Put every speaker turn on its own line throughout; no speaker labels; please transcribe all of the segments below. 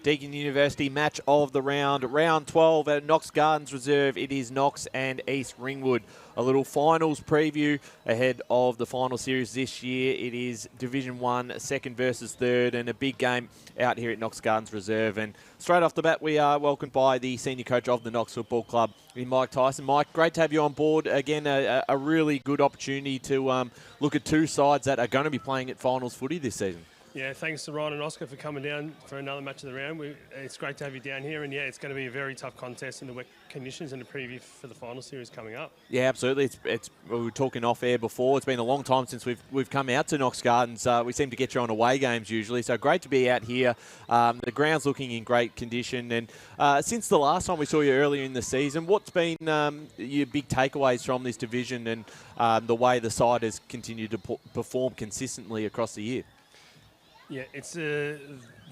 Deakin University match of the round. Round 12 at Knox Gardens Reserve. It is Knox and East Ringwood. A little finals preview ahead of the final series this year. It is Division 1, second versus third, and a big game out here at Knox Gardens Reserve. And straight off the bat, we are welcomed by the senior coach of the Knox Football Club, Mike Tyson. Mike, great to have you on board. Again, a really good opportunity to look at two sides that are going to be playing at finals footy this season.
Yeah, thanks to Ryan and Oscar for coming down for another match of the round. It's great to have you down here, and yeah, it's going to be a very tough contest in the wet conditions and a preview for the final series coming up. Yeah,
absolutely. We were talking off air before. It's been a long time since we've come out to Knox Gardens. We seem to get you on away games usually, so great to be out here. The ground's looking in great condition, and since the last time we saw you earlier in the season, what's been your big takeaways from this division and the way the side has continued to perform consistently across the year?
Yeah, it's the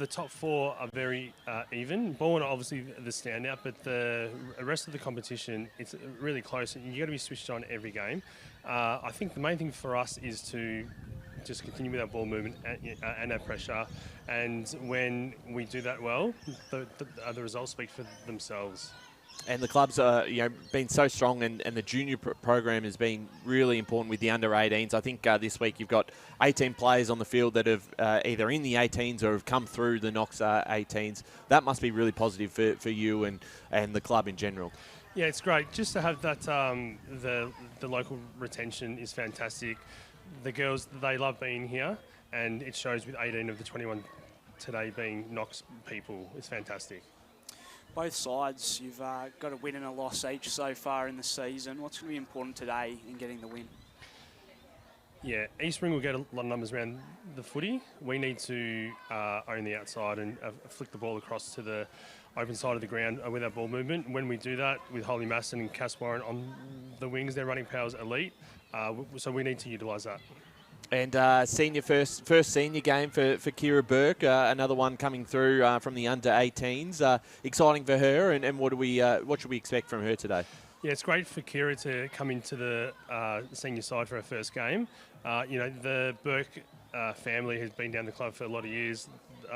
top four are very even. Bourne are obviously the standout, but the rest of the competition, it's really close, and you've got to be switched on every game. I think the main thing for us is to just continue with our ball movement and our pressure, and when we do that well, the results speak for themselves.
And the club's been so strong, and the junior program has been really important with the under-18s. I think this week you've got 18 players on the field that have either in the 18s or have come through the Knox 18s. That must be really positive for you and the club in general.
Yeah, it's great. Just to have that, the local retention is fantastic. The girls, they love being here, and it shows with 18 of the 21 today being Knox people. It's fantastic.
Both sides, you've got a win and a loss each so far in the season. What's going to be important today in getting the win?
Yeah, East Ring will get a lot of numbers around the footy. We need to own the outside and flick the ball across to the open side of the ground with our ball movement. When we do that with Holly Masson and Cass Warren on the wings, their running power's elite. So we need to utilise that.
And first senior game for Kira Burke, another one coming through from the under-18s. Exciting for her, and what should we expect from her today?
Yeah, it's great for Kira to come into the senior side for her first game. The Burke family has been down the club for a lot of years.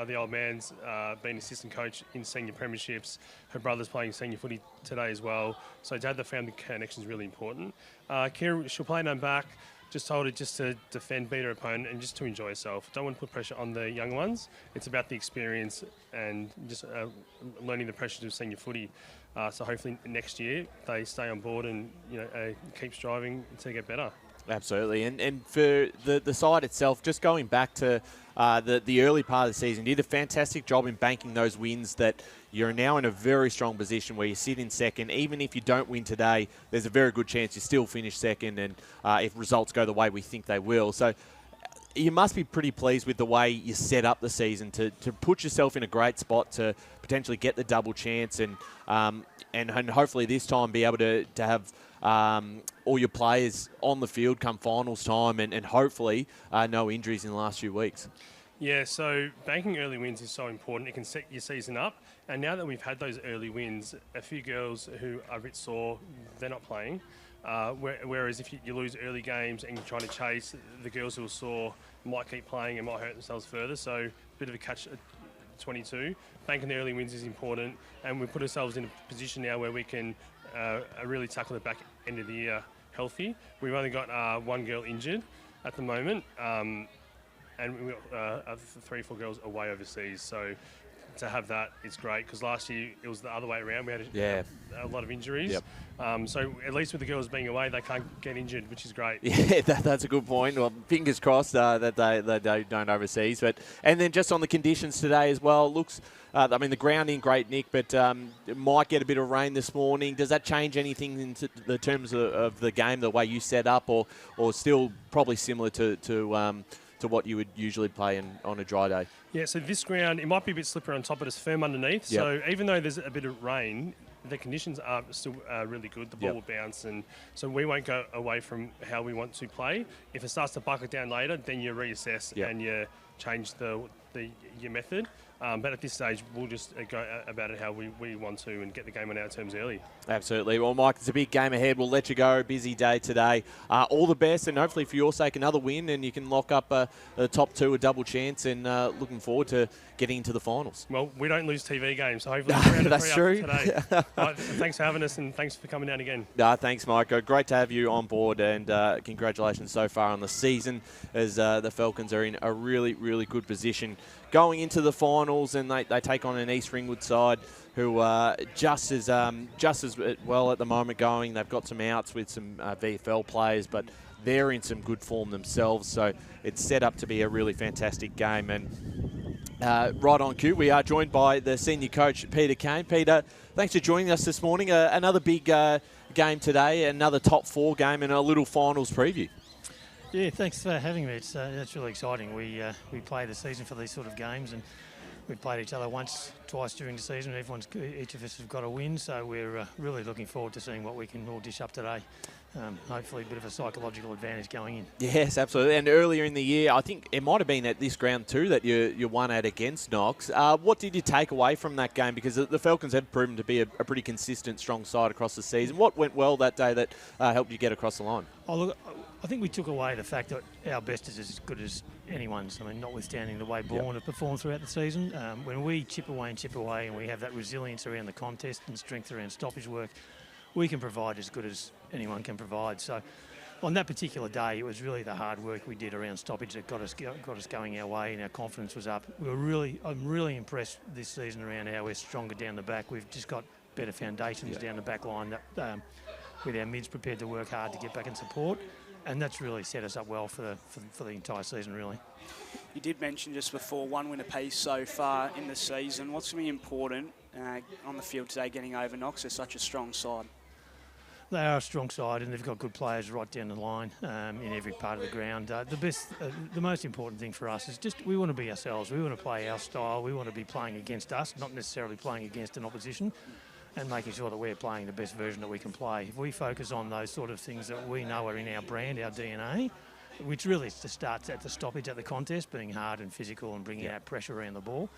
The old man's been assistant coach in senior premierships. Her brother's playing senior footy today as well. So to have the family connection is really important. Kira, she'll play none back. Just told her just to defend, beat her opponent, and just to enjoy herself. Don't want to put pressure on the young ones. It's about the experience and just learning the pressures of senior footy. So hopefully next year they stay on board and keep striving to get better.
Absolutely, and for the side itself, just going back to the early part of the season, you did a fantastic job in banking those wins that you're now in a very strong position where you sit in second. Even if you don't win today, there's a very good chance you still finish second, and if results go the way we think they will. So you must be pretty pleased with the way you set up the season to put yourself in a great spot to potentially get the double chance and hopefully this time be able to have all your players on the field come finals time and hopefully no injuries in the last few weeks.
Yeah, so banking early wins is so important. It can set your season up. And now that we've had those early wins, a few girls who are a bit sore, they're not playing. Whereas if you lose early games and you're trying to chase, the girls who are sore might keep playing and might hurt themselves further. So a bit of a catch-22. Banking the early wins is important. And we've put ourselves in a position now where we can really tackle the back end of the year healthy. We've only got one girl injured at the moment. And we've got 3 or 4 girls away overseas. So to have that is great because last year it was the other way around. We had a lot of injuries.
Yep.
So at least with the girls being away, they can't get injured, which is great.
Yeah, that's a good point. Well, fingers crossed that they don't overseas. And then just on the conditions today as well, looks. The ground in great nick, but it might get a bit of rain this morning. Does that change anything in the terms of the game, the way you set up, or still probably similar to what you would usually play on a dry day?
Yeah, so this ground, it might be a bit slippery on top, but it's firm underneath. Yep. So even though there's a bit of rain, the conditions are still really good. The ball will bounce, and so we won't go away from how we want to play. If it starts to bucket down later, then you reassess and you change your method. But at this stage, we'll just go about it how we want to and get the game on our terms early.
Absolutely. Well, Mike, it's a big game ahead. We'll let you go. Busy day today. All the best, and hopefully for your sake, another win, and you can lock up the top two, a double chance, and looking forward to getting into the finals.
Well, we don't lose TV games, so hopefully we're round
That's
three
true.
Today. Right, thanks for having us, and thanks for coming down again.
Thanks, Mike. Great to have you on board, and congratulations so far on the season, as the Falcons are in a really, really good position going into the finals, and they take on an East Ringwood side who are just as well at the moment going. They've got some outs with some VFL players, but they're in some good form themselves, so it's set up to be a really fantastic game. And right on cue, we are joined by the senior coach, Peter Kane. Peter, thanks for joining us this morning. Another big game today, another top four game, and a little finals preview.
Yeah, thanks for having me. It's really exciting. We play the season for these sort of games, and we've played each other once, twice during the season. Each of us have got a win, so we're really looking forward to seeing what we can all dish up today. Hopefully a bit of a psychological advantage going in.
Yes, absolutely. And earlier in the year, I think it might have been at this ground too that you won at against Knox. What did you take away from that game? Because the Falcons have proven to be a pretty consistent, strong side across the season. What went well that day that helped you get across the line?
Oh, look, I think we took away the fact that our best is as good as anyone's. I mean, notwithstanding the way Bourne have performed throughout the season. When we chip away, and we have that resilience around the contest and strength around stoppage work, we can provide as good as anyone can provide. So on that particular day, it was really the hard work we did around stoppage that got us going our way, and our confidence was up. I'm really impressed this season around how we're stronger down the back. We've just got better foundations down the back line that, with our mids prepared to work hard to get back and support. And that's really set us up well for the entire season, really.
You did mention just before, one win apiece so far in the season. What's going to be important on the field today getting over Knox? They're such a strong side.
They are a strong side, and they've got good players right down the line in every part of the ground. The most important thing for us is just we want to be ourselves. We want to play our style. We want to be playing against us, not necessarily playing against an opposition, and making sure that we're playing the best version that we can play. If we focus on those sort of things that we know are in our brand, our DNA, which really starts at the stoppage, at the contest, being hard and physical and bringing out pressure around the ball.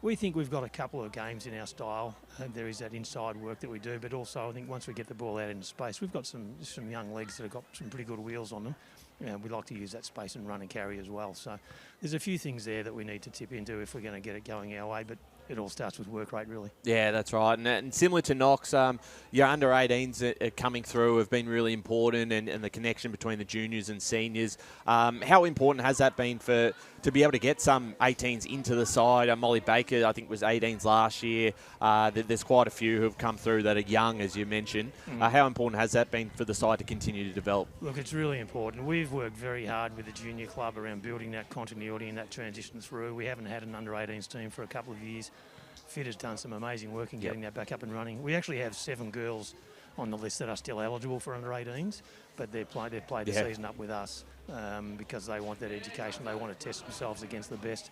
We think we've got a couple of games in our style. There is that inside work that we do, but also I think once we get the ball out into space, we've got some young legs that have got some pretty good wheels on them. We like to use that space and run and carry as well. So there's a few things there that we need to tip into if we're going to get it going our way, but it all starts with work rate, really. Yeah,
that's right. And similar to Knox, your under-18s coming through have been really important, and the connection between the juniors and seniors. How important has that been to be able to get some 18s into the side? Molly Baker, I think, was 18s last year. There's quite a few who have come through that are young, as you mentioned. How important has that been for the side to continue to develop?
Look, it's really important. We've worked very hard with the junior club around building that continuity and that transition through. We haven't had an under-18s team for a couple of years. Fit has done some amazing work in getting that back up and running. We actually have 7 girls on the list that are still eligible for under-18s, but they've played the season up with us because they want that education. They want to test themselves against the best,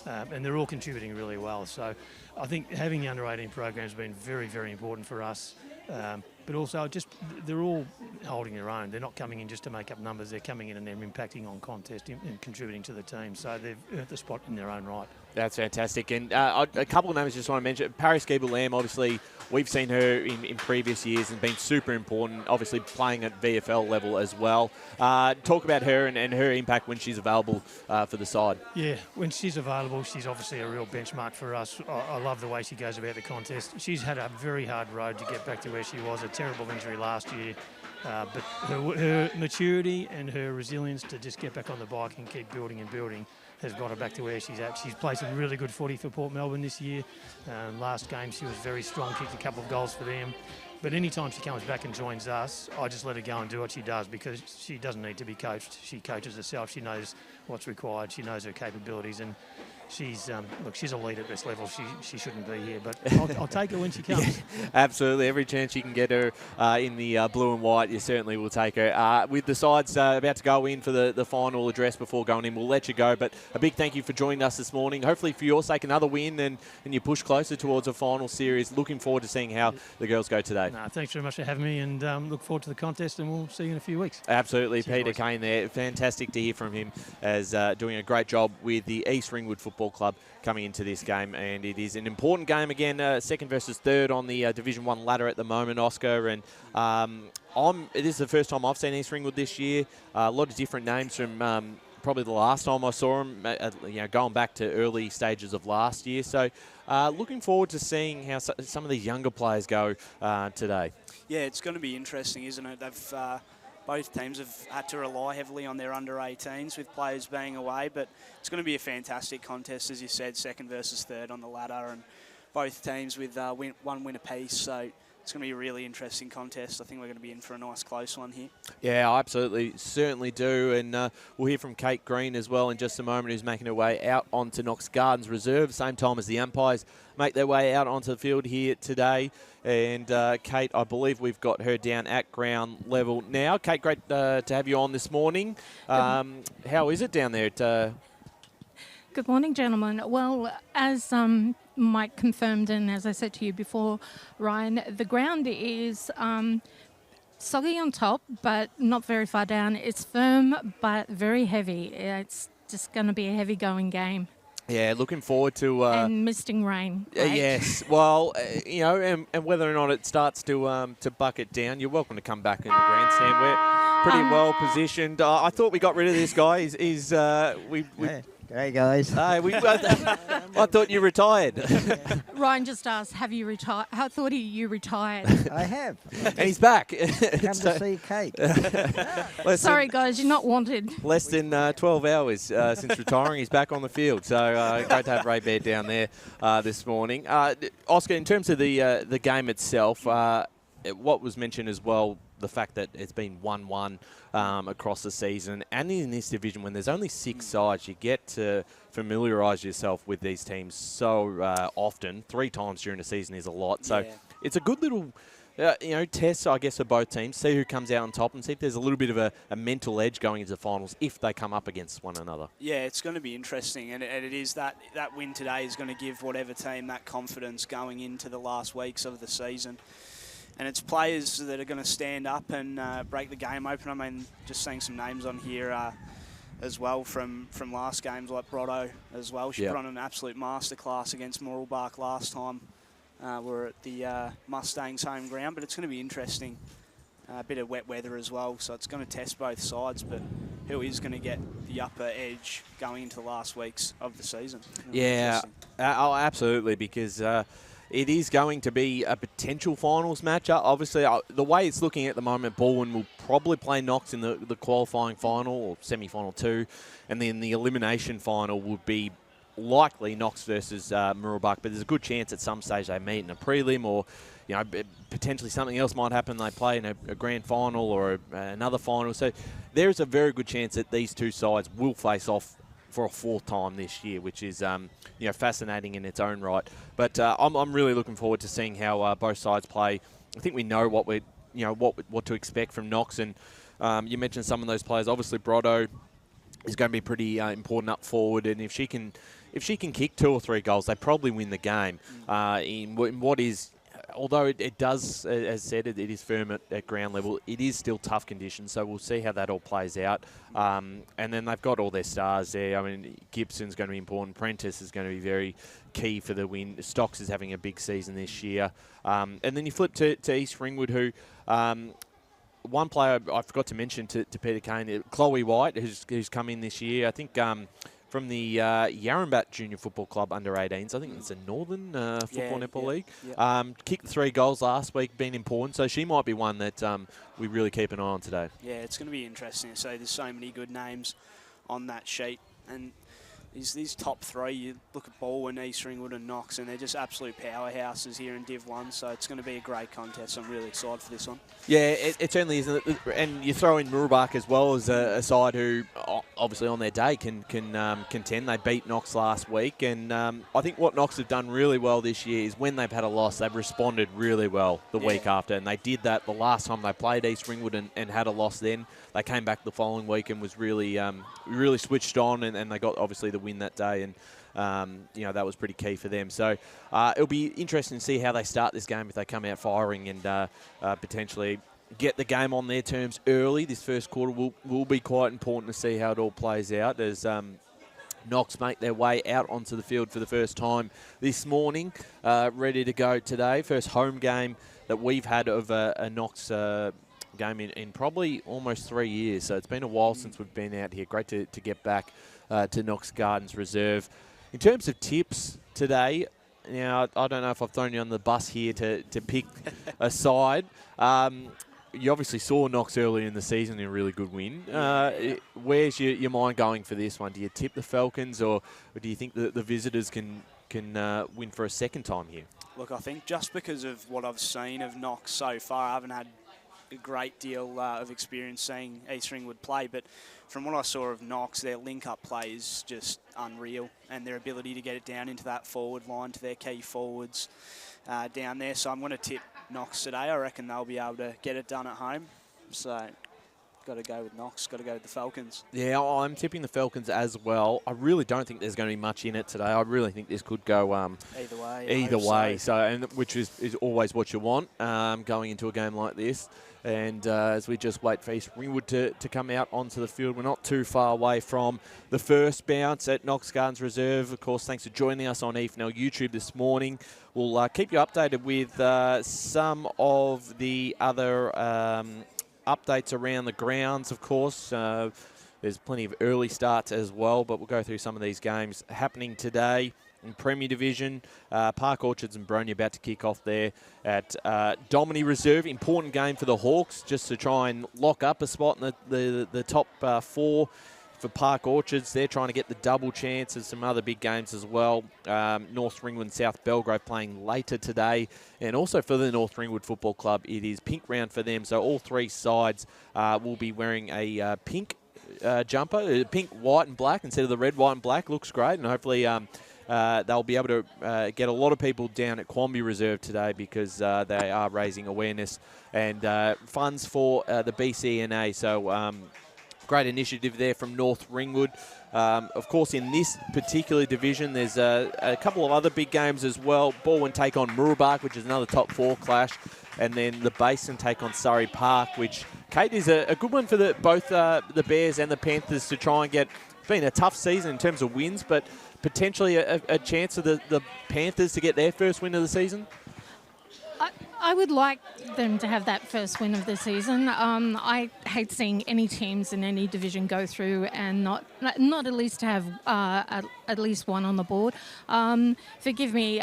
and they're all contributing really well. So I think having the under-18 program has been very, very important for us. But also they're all holding their own. They're not coming in just to make up numbers. They're coming in and they're impacting on contest and contributing to the team. So they've earned the spot in their own right.
That's fantastic. And a couple of names I just want to mention. Paris Giebel-Lamb, obviously, we've seen her in previous years and been super important, obviously playing at VFL level as well. Talk about her and her impact when she's available for the side.
Yeah, when she's available, she's obviously a real benchmark for us. I love the way she goes about the contest. She's had a very hard road to get back to where she was. A terrible injury last year. But her maturity and her resilience to just get back on the bike and keep building and building has got her back to where she's at. She's played some really good footy for Port Melbourne this year. Last game she was very strong, kicked a couple of goals for them. But anytime she comes back and joins us, I just let her go and do what she does because she doesn't need to be coached. She coaches herself. She knows what's required. She knows her capabilities, and she's she's a lead at this level. She shouldn't be here, but I'll take her when she comes.
Yeah, absolutely. Every chance you can get her in the blue and white, you certainly will take her. With the sides about to go in for the final address before going in, we'll let you go. But a big thank you for joining us this morning. Hopefully for your sake, another win and you push closer towards a final series. Looking forward to seeing how the girls go today.
No, thanks very much for having me, and look forward to the contest, and we'll see you in a few weeks.
Absolutely. Cheers, Peter Kane there. Fantastic to hear from him as as doing a great job with the East Ringwood Football Club coming into this game. And it is an important game again, second versus third on the Division 1 ladder at the moment, Oscar. And it is the first time I've seen East Ringwood this year. A lot of different names from probably the last time I saw them, going back to early stages of last year. So looking forward to seeing how some of these younger players go today.
Yeah, it's going to be interesting, isn't it? They've both teams have had to rely heavily on their under-18s with players being away, but it's going to be a fantastic contest, as you said, second versus third on the ladder, and both teams with one win apiece. So it's going to be a really interesting contest. I think we're going to be in for a nice close one here.
Yeah, I absolutely, certainly do. And we'll hear from Kate Green as well in just a moment, who's making her way out onto Knox Gardens Reserve, same time as the umpires make their way out onto the field here today. And Kate, I believe we've got her down at ground level now. Kate, great to have you on this morning. How is it down there at...
Good morning, gentlemen. Well, as Mike confirmed, and as I said to you before, Ryan, the ground is soggy on top, but not very far down. It's firm, but very heavy. It's just going to be a heavy-going game.
Yeah, looking forward to...
and misting rain. Right?
Yes, well, and whether or not it starts to bucket down, you're welcome to come back in the grandstand. We're pretty well positioned. I thought we got rid of this guy.
Hey guys.
I thought you retired.
Ryan just asked, have you retired? I thought you retired.
I have.
And he's back.
Come to see Kate.
Sorry, guys, you're not wanted.
Less than 12 hours since retiring. He's back on the field. So great to have Ray Bear down there this morning. Oscar, in terms of the game itself, what was mentioned as well, the fact that it's been 1-1 across the season, and in this division, when there's only 6 sides, you get to familiarise yourself with these teams so often. 3 times during the season is a lot. So it's a good little test, I guess, for both teams. See who comes out on top and see if there's a little bit of a mental edge going into the finals if they come up against one another. Yeah,
it's going to be interesting, and it is that win today is going to give whatever team that confidence going into the last weeks of the season. And it's players that are going to stand up and break the game open. I mean, just seeing some names on here as well from last games, like Brotto as well. She put on an absolute masterclass against Mooralbark last time. We're at the Mustangs' home ground, but it's going to be interesting. A bit of wet weather as well, so it's going to test both sides, but who is going to get the upper edge going into the last weeks of the season?
Yeah, absolutely, because... it is going to be a potential finals matchup. Obviously, the way it's looking at the moment, Baldwin will probably play Knox in the qualifying final or semi-final 2, and then the elimination final would be likely Knox versus Mooralbark. But there's a good chance at some stage they meet in a prelim, or potentially something else might happen. They play in a grand final or another final. So there is a very good chance that these two sides will face off for a 4th time this year, which is fascinating in its own right. But I'm really looking forward to seeing how both sides play. I think we know what what to expect from Knox, and you mentioned some of those players. Obviously, Brotto is going to be pretty important up forward, and if she can kick 2 or 3 goals, they probably win the game. In what is, although it does, as said, it is firm at ground level, it is still tough conditions, so we'll see how that all plays out. And then they've got all their stars there. I mean, Gibson's going to be important. Prentice is going to be very key for the win. Stocks is having a big season this year. And then you flip to East Ringwood, who... one player I forgot to mention to Peter Kane, Chloe White, who's come in this year. I think from the Yarrambat Junior Football Club under-18s. I think it's a Northern Football Netball League. Yeah. Kicked 3 goals last week, been important. So she might be one that we really keep an eye on today. Yeah, it's going to be interesting to see. There's so many good names on that sheet. And these top 3, you look at Baldwin, East Ringwood and Knox, and they're just absolute powerhouses here in Div 1, so it's going to be a great contest. I'm really excited for this one. Yeah, it certainly is. And you throw in Mooralbark as well as a side who, obviously on their day, can contend. They beat Knox last week, and I think what Knox have done really well this year is when they've had a loss, they've responded really well the week after, and they did that the last time they played East Ringwood and had a loss then. They came back the following week and was really switched on, and they got, obviously, the win that day, and that was pretty key for them. So it'll be interesting to see how they start this game if they come out firing and potentially get the game on their terms early. This first quarter will be quite important to see how it all plays out as Knox make their way out onto the field for the first time this morning, ready to go today. First home game that we've had of a Knox game in probably almost 3 years. So it's been a while since we've been out here. Great to get back to Knox Gardens Reserve. In terms of tips today, now I don't know if I've thrown you on the bus here to pick a side. You obviously saw Knox earlier in the season in a really good win. Where's your mind going for this one? Do you tip the Falcons, or do you think that the visitors can win for a second time here?
Look, I think just because of what I've seen of Knox so far, I haven't had a great deal of experience seeing East Ringwood play, but from what I saw of Knox, their link-up play is just unreal, and their ability to get it down into that forward line to their key forwards down there. So I'm going to tip Knox today. I reckon they'll be able to get it done at home. So got to go with Knox, got to go with the Falcons.
Yeah, I'm tipping the Falcons as well. I really don't think there's going to be much in it today. I really think this could go
either way.
Either way, so and which is always what you want going into a game like this. And as we just wait for East Ringwood to come out onto the field, we're not too far away from the first bounce at Knox Gardens Reserve. Of course, thanks for joining us on EFNL YouTube this morning. We'll keep you updated with some of the other updates around the grounds, of course. There's plenty of early starts as well, but we'll go through some of these games happening today. In Premier Division, Park Orchards and Bronya about to kick off there at Domini Reserve. Important game for the Hawks, just to try and lock up a spot in the top 4 for Park Orchards. They're trying to get the double chances. Some other big games as well. North Ringwood and South Belgrave playing later today. And also for the North Ringwood Football Club, it is pink round for them. So all 3 sides will be wearing a pink jumper, pink, white and black instead of the red, white and black. Looks great, and hopefully they'll be able to get a lot of people down at Quamby Reserve today, because they are raising awareness and funds for the BCNA. So great initiative there from North Ringwood. Of course, in this particular division, there's a couple of other big games as well. Baldwin take on Mooroolbark, which is another top 4 clash. And then the Basin take on Surrey Park, which, Kate, is a good one for both the Bears and the Panthers to try and get. It's been a tough season in terms of wins, but potentially a chance of the Panthers to get their first win of the season?
I would like them to have that first win of the season. I hate seeing any teams in any division go through and not at least have at least one on the board. Forgive me,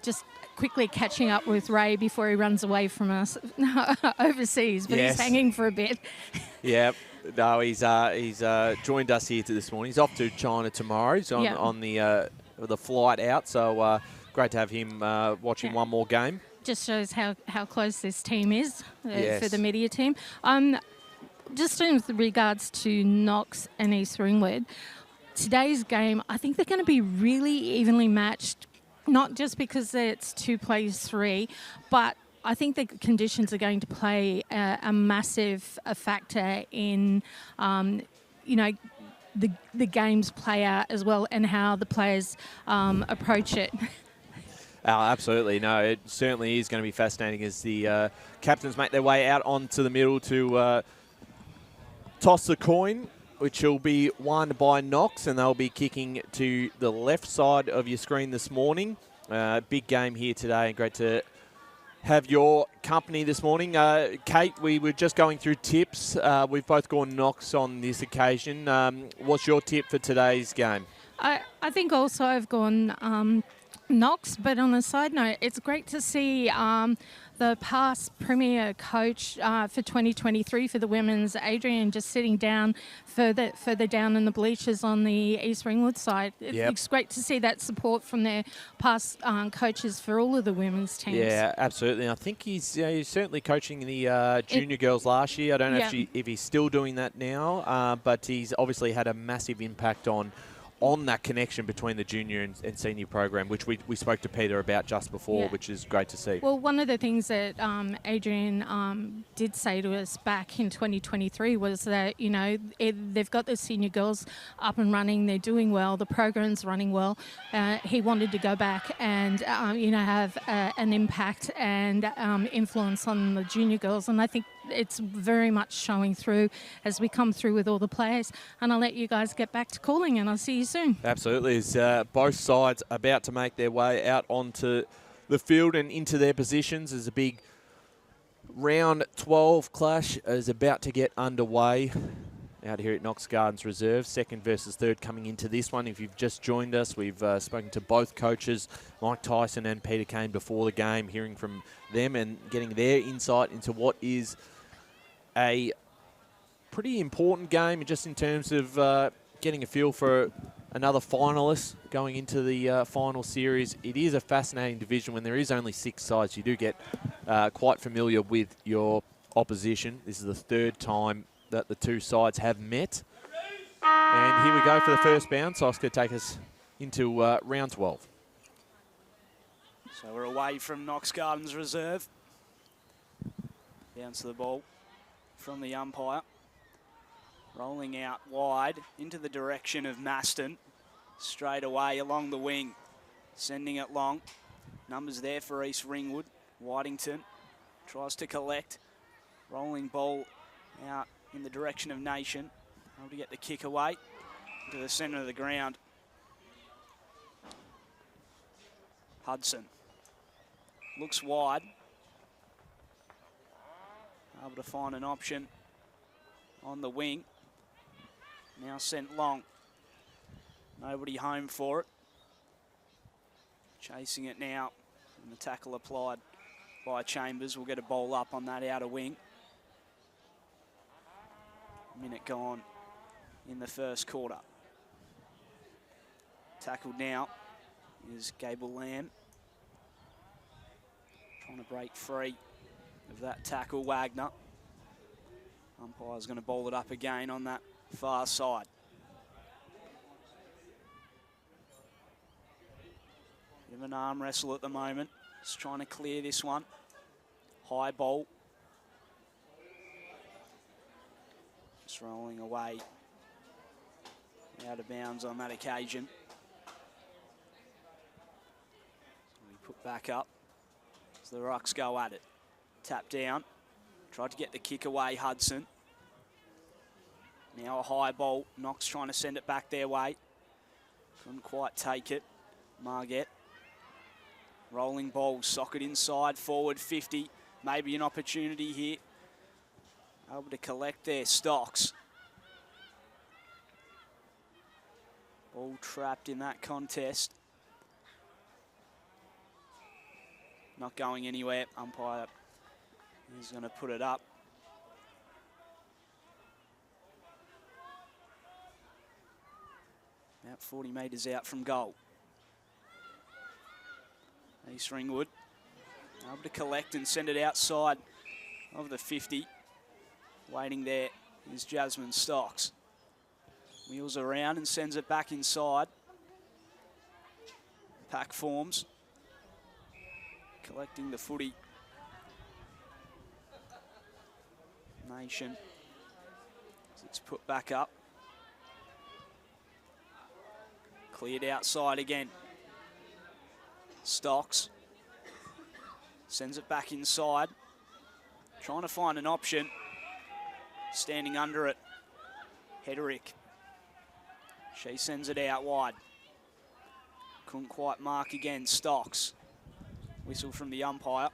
just quickly catching up with Ray before he runs away from us overseas, but
yes.
He's hanging for a bit.
Yeah. No, he's joined us here this morning. He's off to China tomorrow. He's on the flight out, so great to have him watching one more game.
Just shows how close this team is
Yes.
for the media team. Just in regards to Knox and East Ringwood, today's game, I think they're going to be really evenly matched, not just because it's 2 plays 3, but I think the conditions are going to play a massive factor in, the game's play out as well, and how the players approach it.
Oh, absolutely. No, it certainly is going to be fascinating as the captains make their way out onto the middle to toss the coin, which will be won by Knox, and they'll be kicking to the left side of your screen this morning. Big game here today, and great to have your company this morning. Kate, we were just going through tips. We've both gone Knox on this occasion. What's your tip for today's game?
I think also I've gone Knox, but on a side note, it's great to see the past Premier coach for 2023 for the women's, Adrian, just sitting down further down in the bleachers on the East Ringwood side. It's great to see that support from their past coaches for all of the women's teams. Yeah,
absolutely. I think he's certainly coaching the junior girls last year. I don't know if he's still doing that now, but he's obviously had a massive impact on that connection between the junior and senior program, which we spoke to Peter about just before, which is great to see.
Well, one of the things that Adrian did say to us back in 2023 was that, they've got the senior girls up and running, they're doing well, the program's running well. He wanted to go back and, have an impact and influence on the junior girls, and I think it's very much showing through as we come through with all the players. And I'll let you guys get back to calling, and I'll see you soon.
Absolutely. As both sides about to make their way out onto the field and into their positions, as a big round 12 clash is about to get underway out here at Knox Gardens Reserve. Second versus third coming into this one. If you've just joined us, we've spoken to both coaches, Mike Tyson and Peter Kane, before the game, hearing from them and getting their insight into what is a pretty important game just in terms of getting a feel for another finalist going into the final series. It is a fascinating division. When there is only 6 sides, you do get quite familiar with your opposition. This is the third time that the 2 sides have met. And here we go for the first bounce. Oscar, take us into round 12.
So we're away from Knox Gardens Reserve. Bounce the ball from the umpire. Rolling out wide into the direction of Maston. Straight away along the wing. Sending it long. Numbers there for East Ringwood. Whitington tries to collect. Rolling ball out in the direction of Nation. Able to get the kick away to the centre of the ground. Hudson looks wide. Able to find an option on the wing. Now sent long. Nobody home for it. Chasing it now. And the tackle applied by Chambers. We'll get a ball up on that outer wing. Minute gone in the first quarter. Tackled now is Gable Lamb. Trying to break free of that tackle, Wagner. Umpire's going to ball it up again on that far side. Bit of an arm wrestle at the moment. Just trying to clear this one. High ball. Just rolling away. Out of bounds on that occasion. So we put back up. So the Rucks go at it. Tap down. Tried to get the kick away, Hudson. Now a high ball. Knox trying to send it back their way. Couldn't quite take it. Margette. Rolling ball, socket inside, forward 50. Maybe an opportunity here. Able to collect their Stocks. Ball trapped in that contest. Not going anywhere. Umpire is going to put it up. About 40 metres out from goal. East Ringwood able to collect and send it outside of the 50. Waiting there is Jasmine Stocks. Wheels around and sends it back inside. Pack forms. Collecting the footy. Nation. It's put back up. Cleared outside again. Stocks. Sends it back inside. Trying to find an option. Standing under it. Hederick. She sends it out wide. Couldn't quite mark again. Stocks. Whistle from the umpire.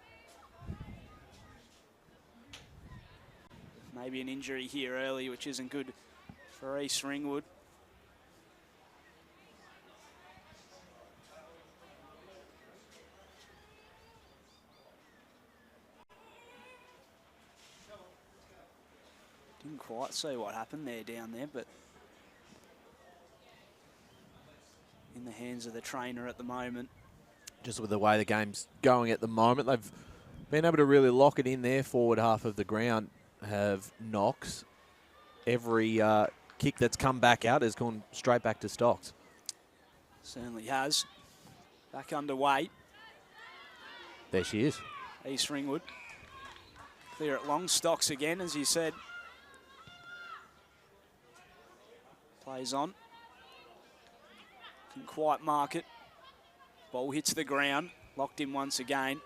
Maybe an injury here early, which isn't good for East Ringwood. Didn't quite see what happened there down there, but in the hands of the trainer at the moment.
Just with the way the game's going at the moment, they've been able to really lock it in their forward half of the ground, have Knox. Every kick that's come back out has gone straight back to Stocks.
Certainly has. Back underway.
There she is.
East Ringwood. Clear it long. Stocks again, as you said. Plays on. Can quite mark it. Ball hits the ground. Locked in once again.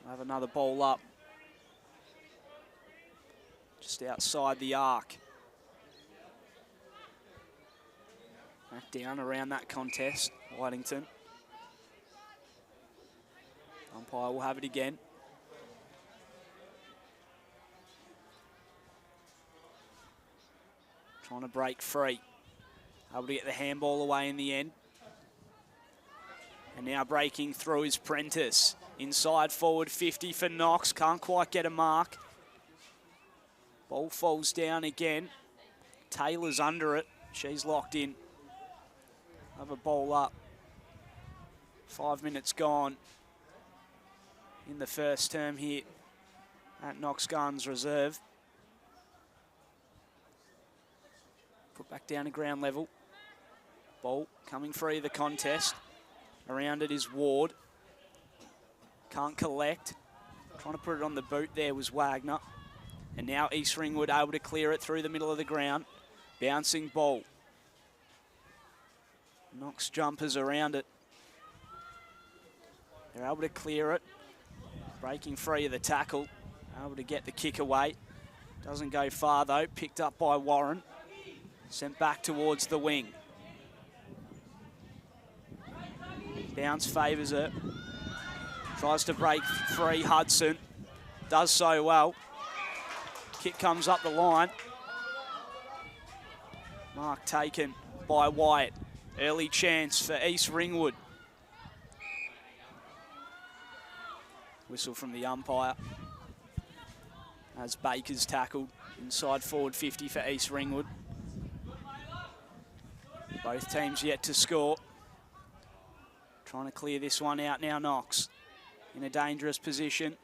We'll have another ball up. just outside the arc. Back down around that contest, Whitington. Umpire will have it again. Trying to break free. Able to get the handball away in the end. And now breaking through is Prentice. Inside forward 50 for Knox. Can't quite get a mark. Ball falls down again. Taylor's under it. She's locked in. Have a ball up. 5 minutes gone in the first term here at Knox Guns Reserve. Put back down to ground level. Ball coming free of the contest. Around it is Ward. Can't collect. Trying to put it on the boot there was Wagner. And now East Ringwood able to clear it through the middle of the ground. Bouncing ball. Knox jumpers around it. They're able to clear it. Breaking free of the tackle. Able to get the kick away. Doesn't go far though. Picked up by Warren. Sent back towards the wing. Bounce favours her. Tries to break free Hudson. Does so well. Kick comes up the line. Mark taken by Wyatt. Early chance for East Ringwood. Whistle from the umpire. As Baker's tackled. Inside forward 50 for East Ringwood. Both teams yet to score. Trying to clear this one out now, Knox. In a dangerous position.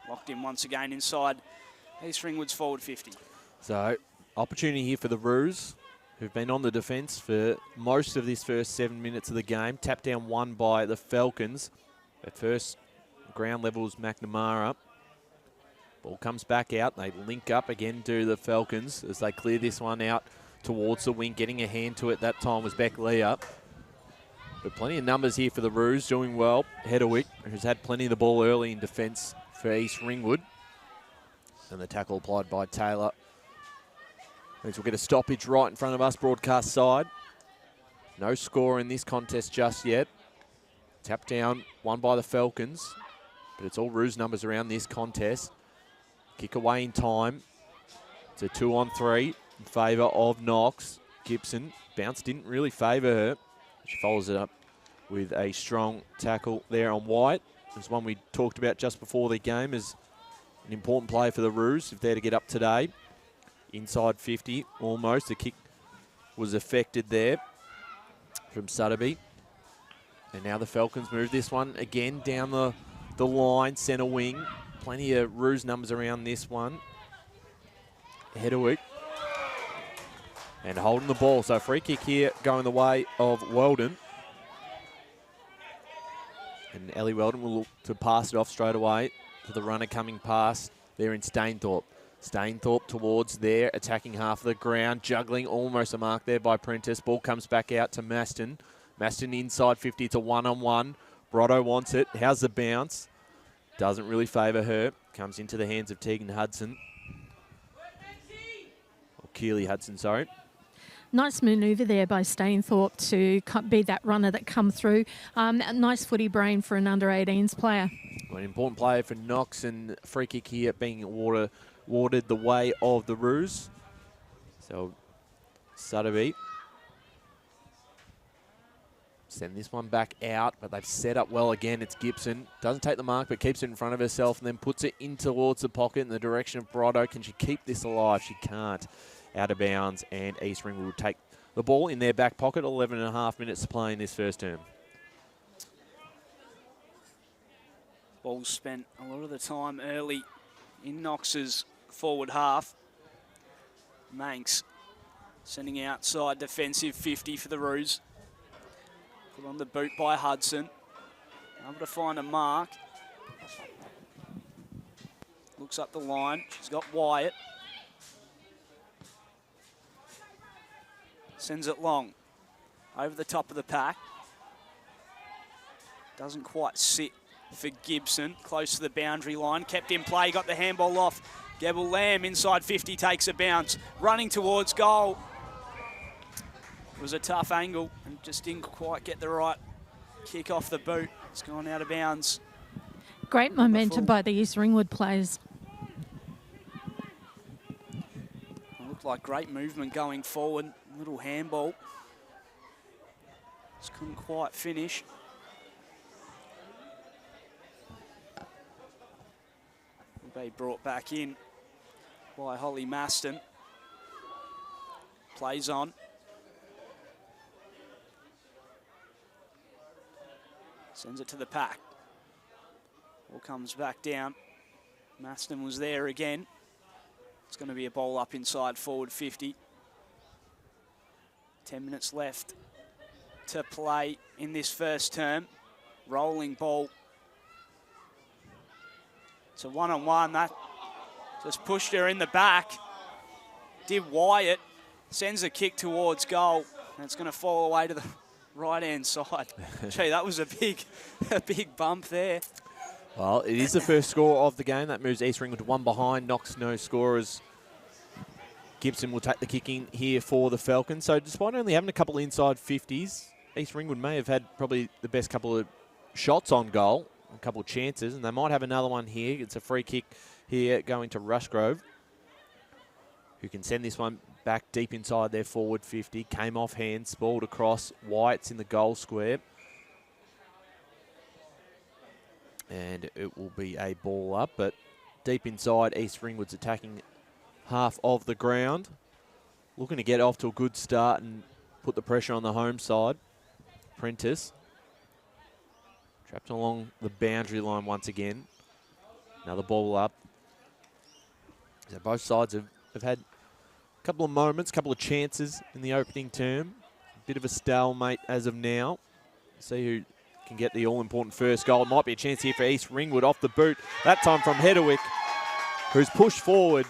Locked in once again inside East Ringwood's forward 50.
So, opportunity here for the Roos, who've been on the defence for most of this first 7 minutes of the game. Tapped down one by the Falcons. At first, ground levels McNamara. Ball comes back out. They link up again to the Falcons as they clear this one out towards the wing. Getting a hand to it that time was Beck Leah. But plenty of numbers here for the Roos, doing well. Hedderwick, who's had plenty of the ball early in defence for East Ringwood. And the tackle applied by Taylor. Means we'll get a stoppage right in front of us, broadcast side. No score in this contest just yet. Tap down, one by the Falcons. But it's all Roos numbers around this contest. Kick away in time. It's a 2-on-3 in favour of Knox. Gibson, bounce didn't really favour her. She follows it up with a strong tackle there on White. There's one we talked about just before the game as an important play for the Roos if they're to get up today. Inside 50, almost. The kick was affected there from Sutterby. And now the Falcons move this one again down the line, centre wing. Plenty of Roos numbers around this one. Hedderwick. And holding the ball. So free kick here going the way of Weldon. And Ellie Weldon will look to pass it off straight away to the runner coming past there in Stainthorpe. Stainthorpe towards their attacking half of the ground. Juggling almost a mark there by Prentice. Ball comes back out to Maston. Maston inside 50. It's a one-on-one. Brotto wants it. How's the bounce? Doesn't really favour her. Comes into the hands of Tegan Hudson. Or Keely Hudson, sorry.
Nice manoeuvre there by Stainthorpe to be that runner that come through. Nice footy brain for an under-18s player.
Well, an important player for Knox, and free kick here being awarded the way of the Roos. So Sutterby send this one back out, but they've set up well again. It's Gibson. Doesn't take the mark, but keeps it in front of herself and then puts it in towards the pocket in the direction of Brotto. Can she keep this alive? She can't. Out of bounds, and East Ringwood will take the ball in their back pocket. 11.5 minutes to play in this first term.
Ball spent a lot of the time early in Knox's forward half. Manx sending outside defensive 50 for the Roos. Put on the boot by Hudson. Able to find a mark. Looks up the line. She's got Wyatt. Sends it long. Over the top of the pack. Doesn't quite sit for Gibson. Close to the boundary line. Kept in play. Got the handball off Gebel Lamb inside 50 takes a bounce, running towards goal. It was a tough angle and just didn't quite get the right kick off the boot. It's gone out of bounds.
Great momentum by the East Ringwood players.
It looked like great movement going forward. Little handball. Just couldn't quite finish. Will be brought back in by Holly Maston. Plays on. Sends it to the pack. Ball comes back down. Maston was there again. It's going to be a ball up inside forward 50. 10 minutes left to play in this first term. Rolling ball. It's a one-on-one. That just pushed her in the back. Did Wyatt. Sends a kick towards goal. And it's going to fall away to the right-hand side. Gee, that was a big bump there.
Well, it is the first score of the game. That moves East Ringwood to one behind. Knox no scorers. Gibson will take the kick in here for the Falcons. So despite only having a couple inside 50s, East Ringwood may have had probably the best couple of shots on goal, a couple of chances, and they might have another one here. It's a free kick here going to Rushgrove, who can send this one back deep inside their forward 50. Came off hand, spalled across. White's in the goal square. And it will be a ball up, but deep inside, East Ringwood's attacking half of the ground. Looking to get off to a good start and put the pressure on the home side. Prentice. Trapped along the boundary line once again. Another ball up. So both sides have had a couple of moments, a couple of chances in the opening term. A bit of a stalemate as of now. See who can get the all-important first goal. It might be a chance here for East Ringwood off the boot. That time from Hedderwick, who's pushed forward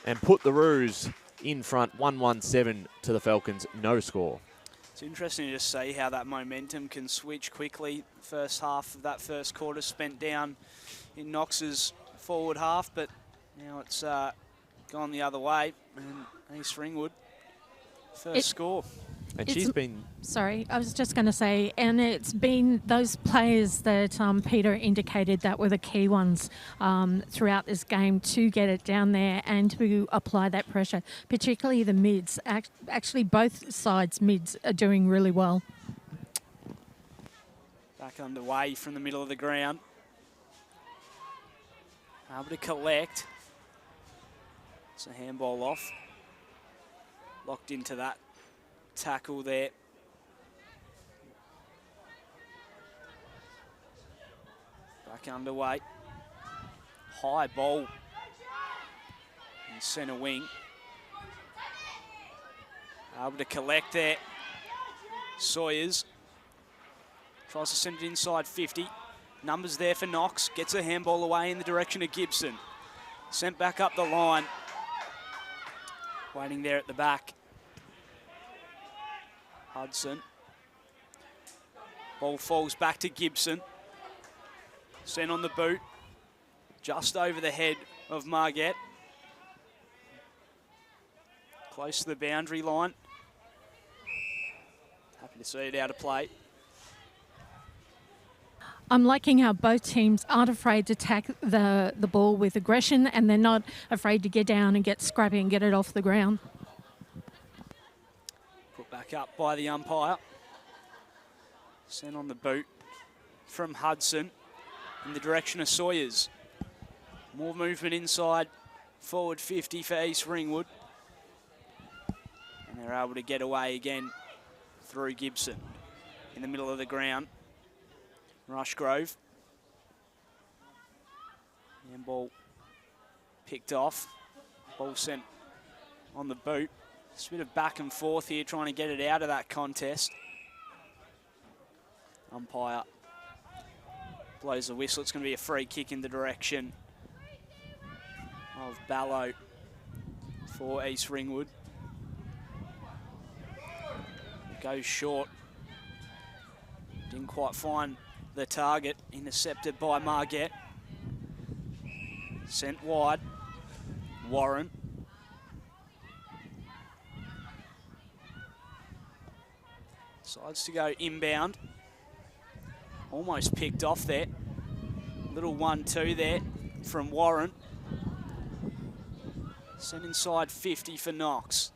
and put the Roos in front. 1-1-7 to the Falcons. No score.
It's interesting to see how that momentum can switch quickly. First half of that first quarter spent down in Knox's forward half, but now it's gone the other way. And East Ringwood, first score.
And she's been...
Sorry, I was just going to say, and it's been those players that Peter indicated that were the key ones throughout this game to get it down there and to apply that pressure, particularly the mids. Actually, both sides' mids are doing really well.
Back underway from the middle of the ground. Able to collect. It's a handball off. Locked into that tackle there. Back underway. High ball in centre wing. Able to collect there. Sawyers tries to send it inside 50. Numbers there for Knox. Gets a handball away in the direction of Gibson. Sent back up the line. Waiting there at the back. Hudson. Ball falls back to Gibson. Sent on the boot. Just over the head of Margette. Close to the boundary line. Happy to see it out of play.
I'm liking how both teams aren't afraid to attack the ball with aggression, and they're not afraid to get down and get scrappy and get it off the ground.
Put back up by the umpire. Sent on the boot from Hudson in the direction of Sawyers. More movement inside, forward 50 for East Ringwood. And they're able to get away again through Gibson in the middle of the ground. Rushgrove. Handball picked off. Ball sent on the boot. It's a bit of back and forth here trying to get it out of that contest. Umpire blows the whistle. It's going to be a free kick in the direction of Ballo for East Ringwood. It goes short. Didn't quite find the target. Intercepted by Margette. Sent wide. Warren. Decides to go inbound. Almost picked off there. Little 1-2 there from Warren. Sent inside 50 for Knox.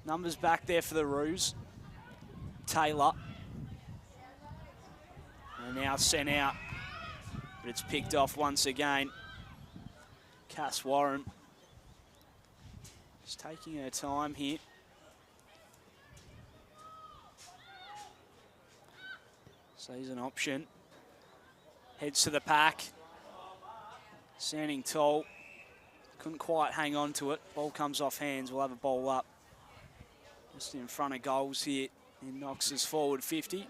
Numbers back there for the Roos. Taylor. And now sent out. But it's picked off once again. Cass Warren. Just taking her time here. Sees an option. Heads to the pack. Standing tall. Couldn't quite hang on to it. Ball comes off hands. We'll have a ball up. Just in front of goals here in Knox's forward 50.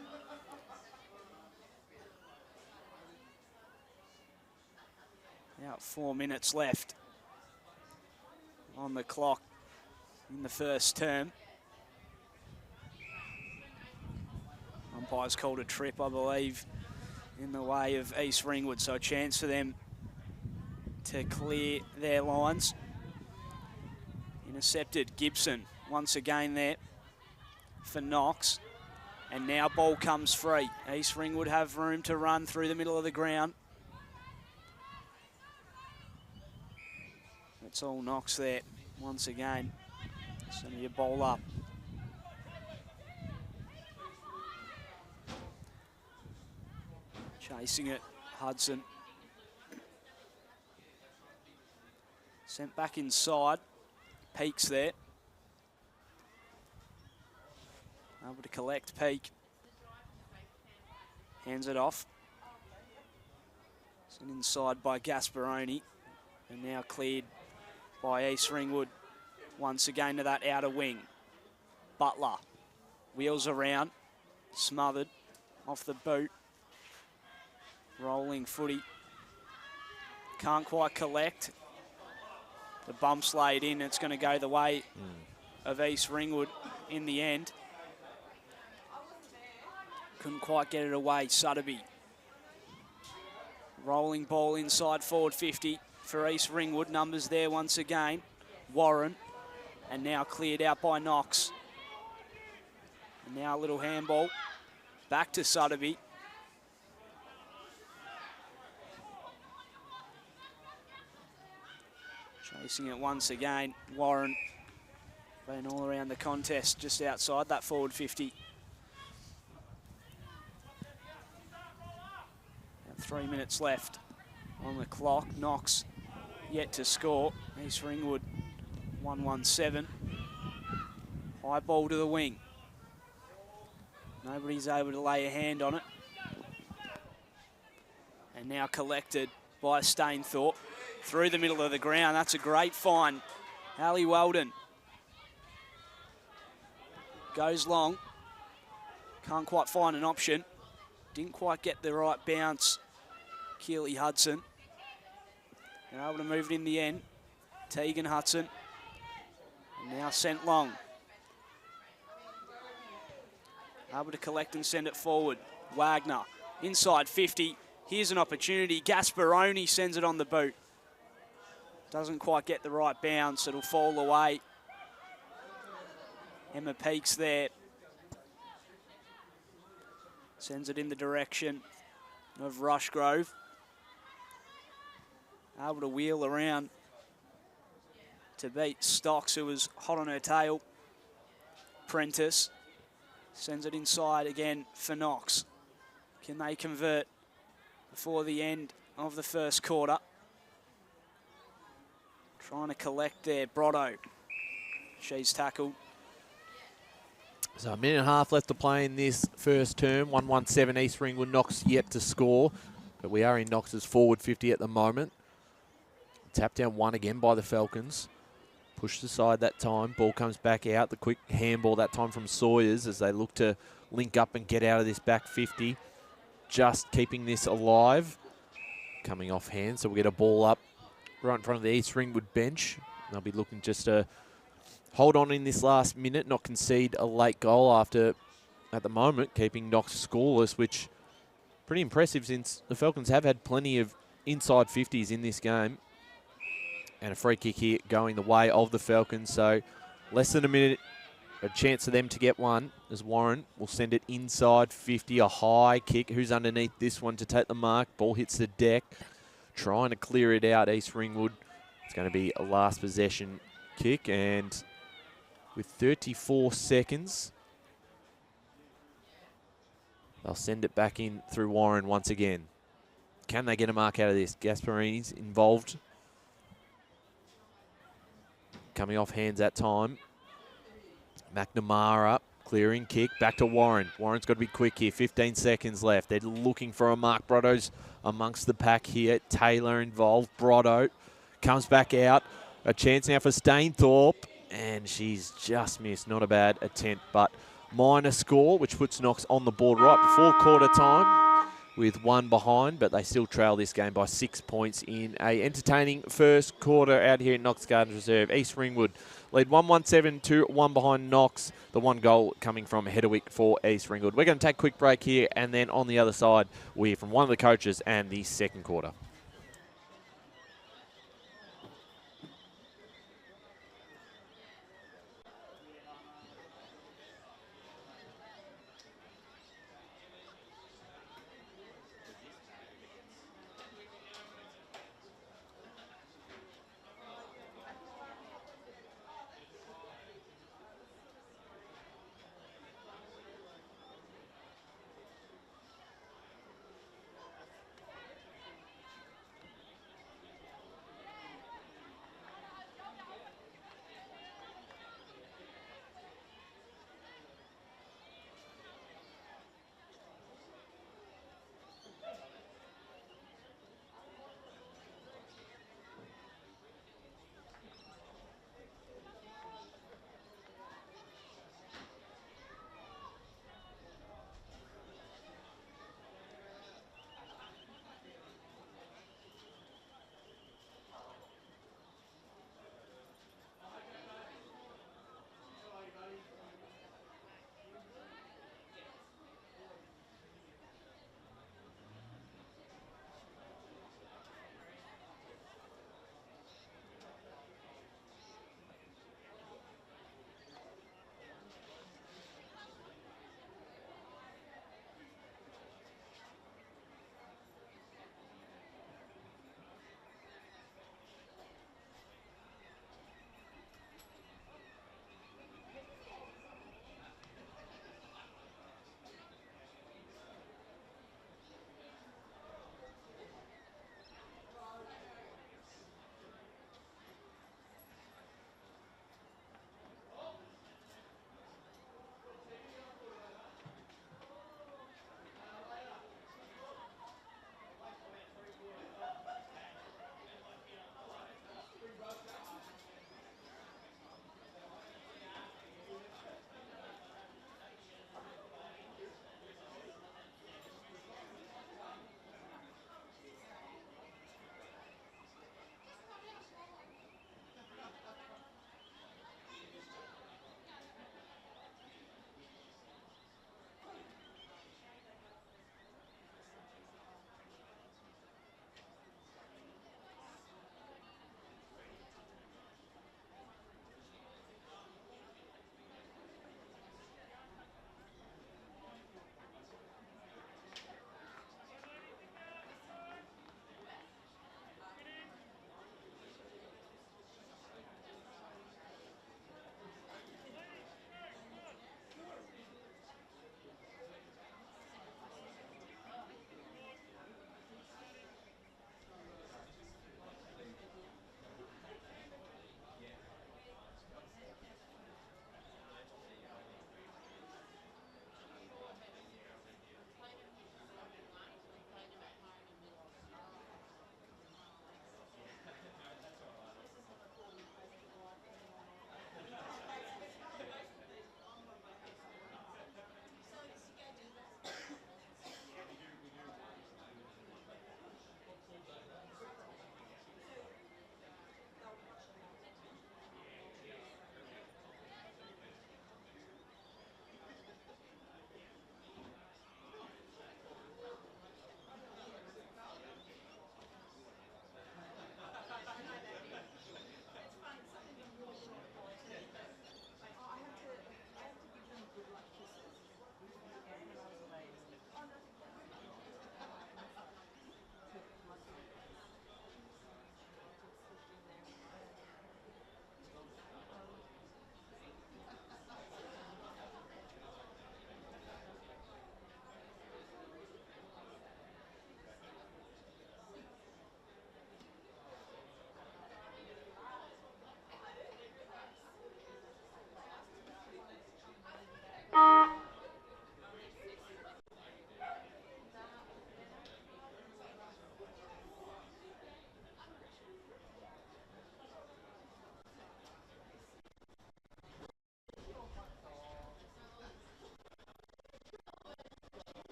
About 4 minutes left on the clock in the first term. Umpire's called a trip, I believe, in the way of East Ringwood, so a chance for them to clear their lines. Intercepted Gibson once again there for Knox, and now ball comes free. East Ringwood have room to run through the middle of the ground. It's all Knox there once again. Send your ball up. Chasing it, Hudson. Sent back inside. Peak's there. Able to collect Peak. Hands it off. Sent inside by Gasparoni. And now cleared by East Ringwood. Once again to that outer wing. Butler. Wheels around. Smothered. Off the boot. Rolling footy. Can't quite collect. The bump's laid in. It's going to go the way of East Ringwood in the end. Couldn't quite get it away. Sutterby. Rolling ball inside forward 50 for East Ringwood. Numbers there once again. Warren. And now cleared out by Knox. And now a little handball. Back to Sutterby. Chasing it once again. Warren been all around the contest just outside that forward 50. About 3 minutes left on the clock. Knox yet to score. East Ringwood 1-1-7. High ball to the wing. Nobody's able to lay a hand on it. And now collected by Stainthorpe. Through the middle of the ground. That's a great find. Ali Weldon goes long. Can't quite find an option. Didn't quite get the right bounce. Keely Hudson. They're able to move it in the end. Tegan Hudson. And now sent long. Able to collect and send it forward. Wagner inside 50. Here's an opportunity. Gasparoni sends it on the boot. Doesn't quite get the right bounce. It'll fall away. Emma Peaks there. Sends it in the direction of Rushgrove. Able to wheel around to beat Stocks, who was hot on her tail. Prentice sends it inside again for Knox. Can they convert before the end of the first quarter? Trying to collect there, Brotto. She's tackled.
So a minute and a half left to play in this first term. 1-1-7 East Ringwood. Knox yet to score, but we are in Knox's forward 50 at the moment. Tapped down one again by the Falcons. Pushed aside that time. Ball comes back out. The quick handball that time from Sawyers as they look to link up and get out of this back 50. Just keeping this alive. Coming off hand, so we'll get a ball up right in front of the East Ringwood bench. They'll be looking just to hold on in this last minute, not concede a late goal after, at the moment, keeping Knox scoreless, which pretty impressive since the Falcons have had plenty of inside 50s in this game. And a free kick here going the way of the Falcons. So less than a minute, a chance for them to get one as Warren will send it inside 50. A high kick. Who's underneath this one to take the mark? Ball hits the deck. Trying to clear it out, East Ringwood. It's going to be a last possession kick. And with 34 seconds, they'll send it back in through Warren once again. Can they get a mark out of this? Gasparini's involved. Coming off hands that time. McNamara clearing kick. Back to Warren. Warren's got to be quick here. 15 seconds left. They're looking for a mark. Brotto's amongst the pack here. Taylor involved. Brotto comes back out. A chance now for Stainthorpe. And she's just missed. Not a bad attempt, but minor score, which puts Knox on the board right before quarter time with one behind, but they still trail this game by 6 points in a entertaining first quarter out here at Knox Gardens Reserve. East Ringwood lead 1-1-7 to one behind Knox. The one goal coming from Hedewick for East Ringwood. We're going to take a quick break here, and then on the other side, we hear from one of the coaches and the second quarter.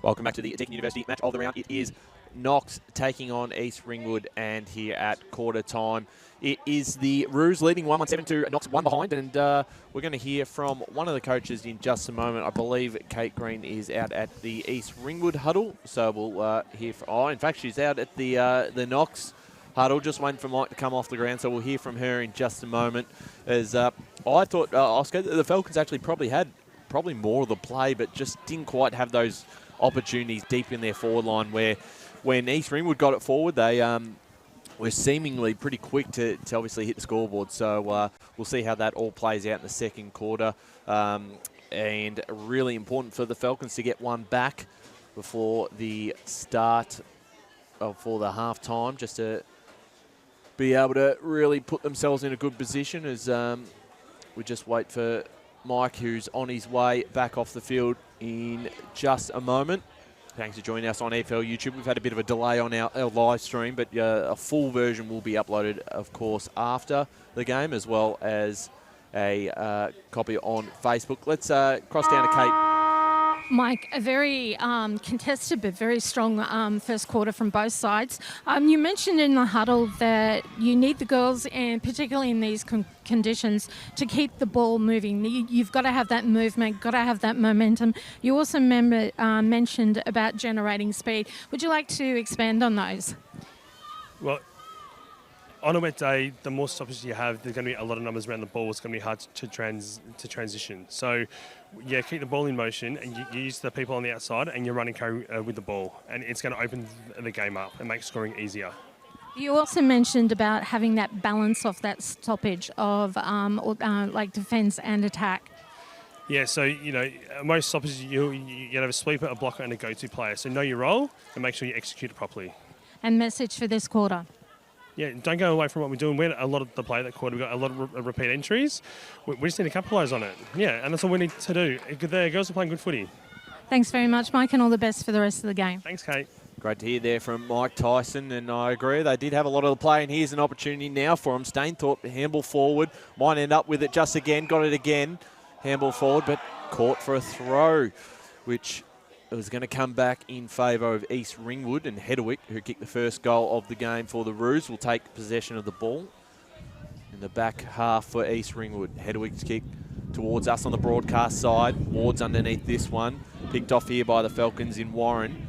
Welcome back to the Deakin University match of the round. It is Knox taking on East Ringwood, and here at quarter time, it is the Roos leading 1-1-7 to Knox 1 behind, and we're going to hear from one of the coaches in just a moment. I believe Kate Green is out at the East Ringwood huddle, so we'll hear from, in fact, she's out at the Knox huddle, just waiting for Mike to come off the ground, so we'll hear from her in just a moment. As I thought, Oscar, the Falcons actually probably had more of the play, but just didn't quite have those opportunities deep in their forward line, where when East Ringwood got it forward, they were seemingly pretty quick to obviously hit the scoreboard. So we'll see how that all plays out in the second quarter. And really important for the Falcons to get one back before the start for the half time, just to be able to really put themselves in a good position as we just wait for Mike, who's on his way back off the field in just a moment. Thanks for joining us on AFL YouTube. We've had a bit of a delay on our live stream, but a full version will be uploaded, of course, after the game, as well as a copy on Facebook. Let's cross down to Kate.
Mike, a very contested but very strong first quarter from both sides. You mentioned in the huddle that you need the girls, and particularly in these conditions, to keep the ball moving. You've got to have that movement, got to have that momentum. You also mentioned about generating speed. Would you like to expand on those?
Well, on a wet day, the more stoppages you have, there's going to be a lot of numbers around the ball. It's going to be hard to transition. So, yeah, keep the ball in motion, and you use the people on the outside, and you're running with the ball, and it's going to open the game up and make scoring easier.
You also mentioned about having that balance of that stoppage of like defence and attack.
Yeah, so, most stoppages, you have a sweeper, a blocker, and a go-to player. So know your role and make sure you execute it properly.
And message for this quarter?
Yeah, don't go away from what we're doing. We had a lot of the play that quarter. We've got a lot of repeat entries. We just need to capitalise on it. Yeah, and that's all we need to do. The girls are playing good footy.
Thanks very much, Mike, and all the best for the rest of the game.
Thanks, Kate.
Great to hear there from Mike Tyson, and I agree. They did have a lot of the play, and here's an opportunity now for them. Stainthorpe, handball forward. Might end up with it just again. Got it again. Handball forward, but caught for a throw, which was going to come back in favour of East Ringwood, and Hedderwick, who kicked the first goal of the game for the Roos, will take possession of the ball in the back half for East Ringwood. Hedderwick's kick towards us on the broadcast side. Ward's underneath this one. Picked off here by the Falcons in Warren.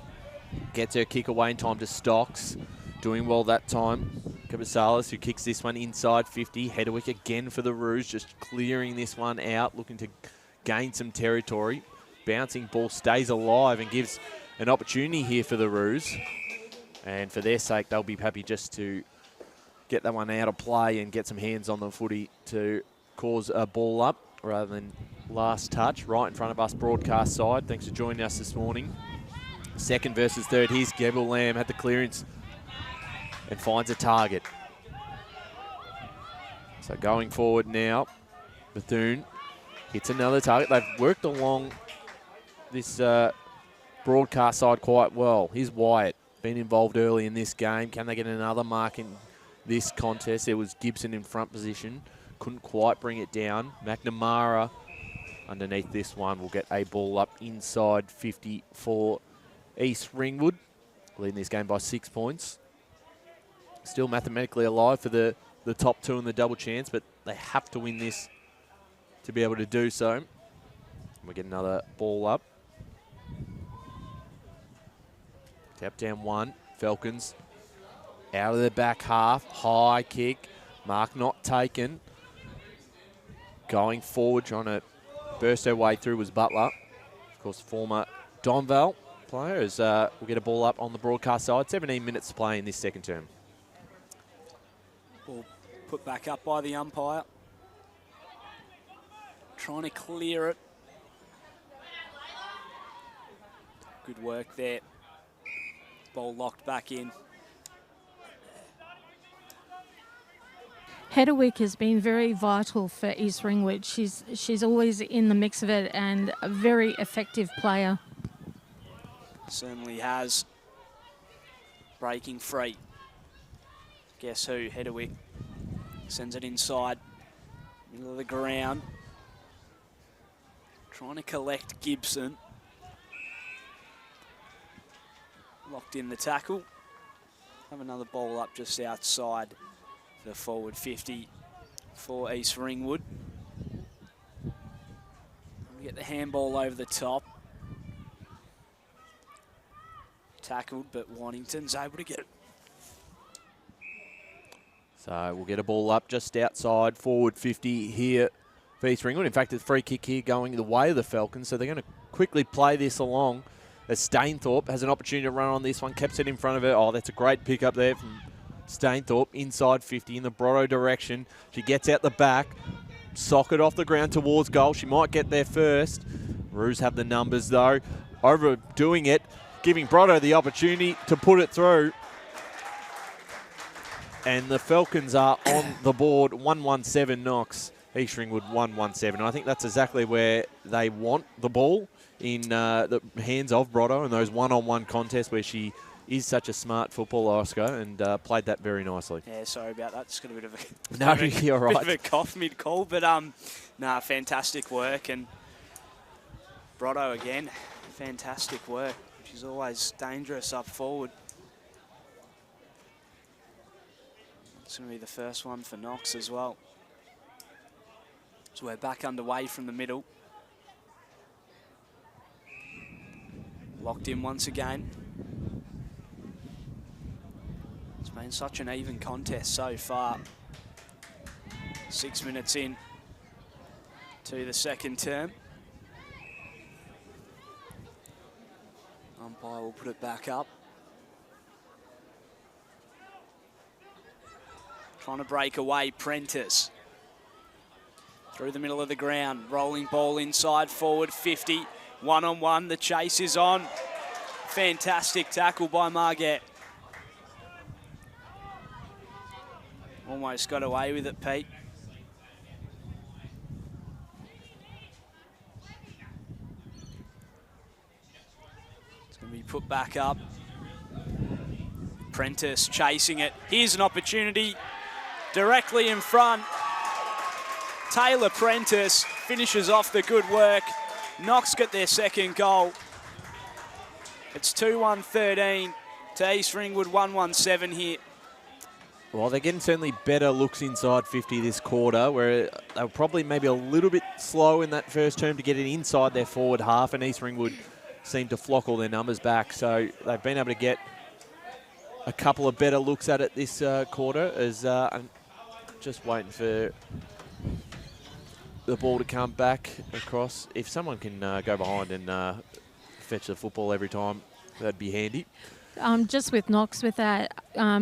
Gets her kick away in time to Stocks. Doing well that time. Cabasalis, who kicks this one inside 50. Hedderwick again for the Roos, just clearing this one out, looking to gain some territory. Bouncing ball stays alive and gives an opportunity here for the Roos. And for their sake, they'll be happy just to get that one out of play and get some hands on the footy to cause a ball up rather than last touch right in front of us broadcast side. Thanks for joining us this morning. Second versus third. Here's Gabriel Lamb had the clearance and finds a target. So going forward now, Bethune hits another target. They've worked along this broadcast side quite well. Here's Wyatt, been involved early in this game. Can they get another mark in this contest? There was Gibson in front position. Couldn't quite bring it down. McNamara underneath this one will get a ball up inside 50 for East Ringwood, leading this game by 6 points. Still mathematically alive for the top two in the double chance, but they have to win this to be able to do so. We get another ball up. Tap down one. Falcons out of the back half. High kick. Mark not taken. Going forward, trying to burst her way through was Butler. Of course, former Donvale player. As we'll get a ball up on the broadcast side. 17 minutes to play in this second term.
Ball put back up by the umpire. Trying to clear it. Good work there. Ball locked back in.
Hedderwick has been very vital for East Ringwood. She's always in the mix of it and a very effective player.
Certainly has. Breaking free. Guess who? Hedderwick sends it inside. Middle of the ground. Trying to collect Gibson. locked in the tackle. Have another ball up just outside the forward 50 for East Ringwood. We get the handball over the top. Tackled, but Wannington's able to get it.
So we'll get a ball up just outside forward 50 here for East Ringwood. In fact, it's a free kick here going the way of the Falcons, so they're going to quickly play this along as Stainthorpe has an opportunity to run on this one. Kept it in front of her. Oh, that's a great pick up there from Stainthorpe inside 50 in the Brotto direction. She gets out the back, socket off the ground towards goal. She might get there first. Roos have the numbers though. Overdoing it, giving Brotto the opportunity to put it through. And the Falcons are on the board, 117 Knox. East Ringwood 117. I think that's exactly where they want the ball, in the hands of Brotto and those one-on-one contests where she is such a smart footballer, Oscar, and played that very nicely.
Yeah, sorry about that. Just got a bit of a
no, you're right.
Bit of a cough mid-call, but fantastic work. And Brotto again, fantastic work. She's always dangerous up forward. It's going to be the first one for Knox as well. So we're back underway from the middle. Locked in once again. It's been such an even contest so far. 6 minutes in to the second term. Umpire will put it back up. Trying to break away, Prentice. Through the middle of the ground, rolling ball inside, forward 50. One-on-one, the chase is on. Fantastic tackle by Margette. Almost got away with it, Pete. It's going to be put back up. Prentice chasing it. Here's an opportunity directly in front. Taylor Prentice finishes off the good work. Knox got their second goal. It's 2-1-13 to East Ringwood, 1-1-7 here.
Well, they're getting certainly better looks inside 50 this quarter, where they were probably maybe a little bit slow in that first term to get it inside their forward half, and East Ringwood seemed to flock all their numbers back. So they've been able to get a couple of better looks at it this quarter, as I'm just waiting for the ball to come back across. If someone can go behind and fetch the football every time, that'd be handy.
Just with Knox, with that,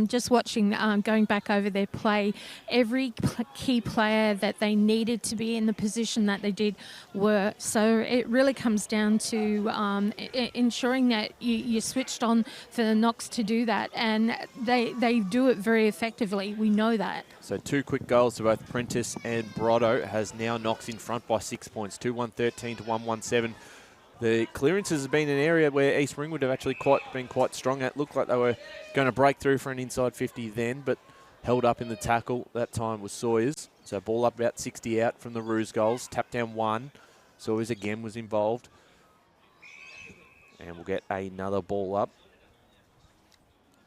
just watching, going back over their play, every key player that they needed to be in the position that they did were. So it really comes down to ensuring that you switched on for Knox to do that, and they do it very effectively. We know that.
So 2 quick goals to both Prentice and Brotto has now Knox in front by 6 points, 2-1-13 to 1-1-7. The clearances have been an area where East Ringwood have actually been quite strong at. Looked like they were going to break through for an inside 50 then, but held up in the tackle. That time was Sawyers. So ball up about 60 out from the Roos goals. Tap down 1. Sawyers again was involved. And we'll get another ball up.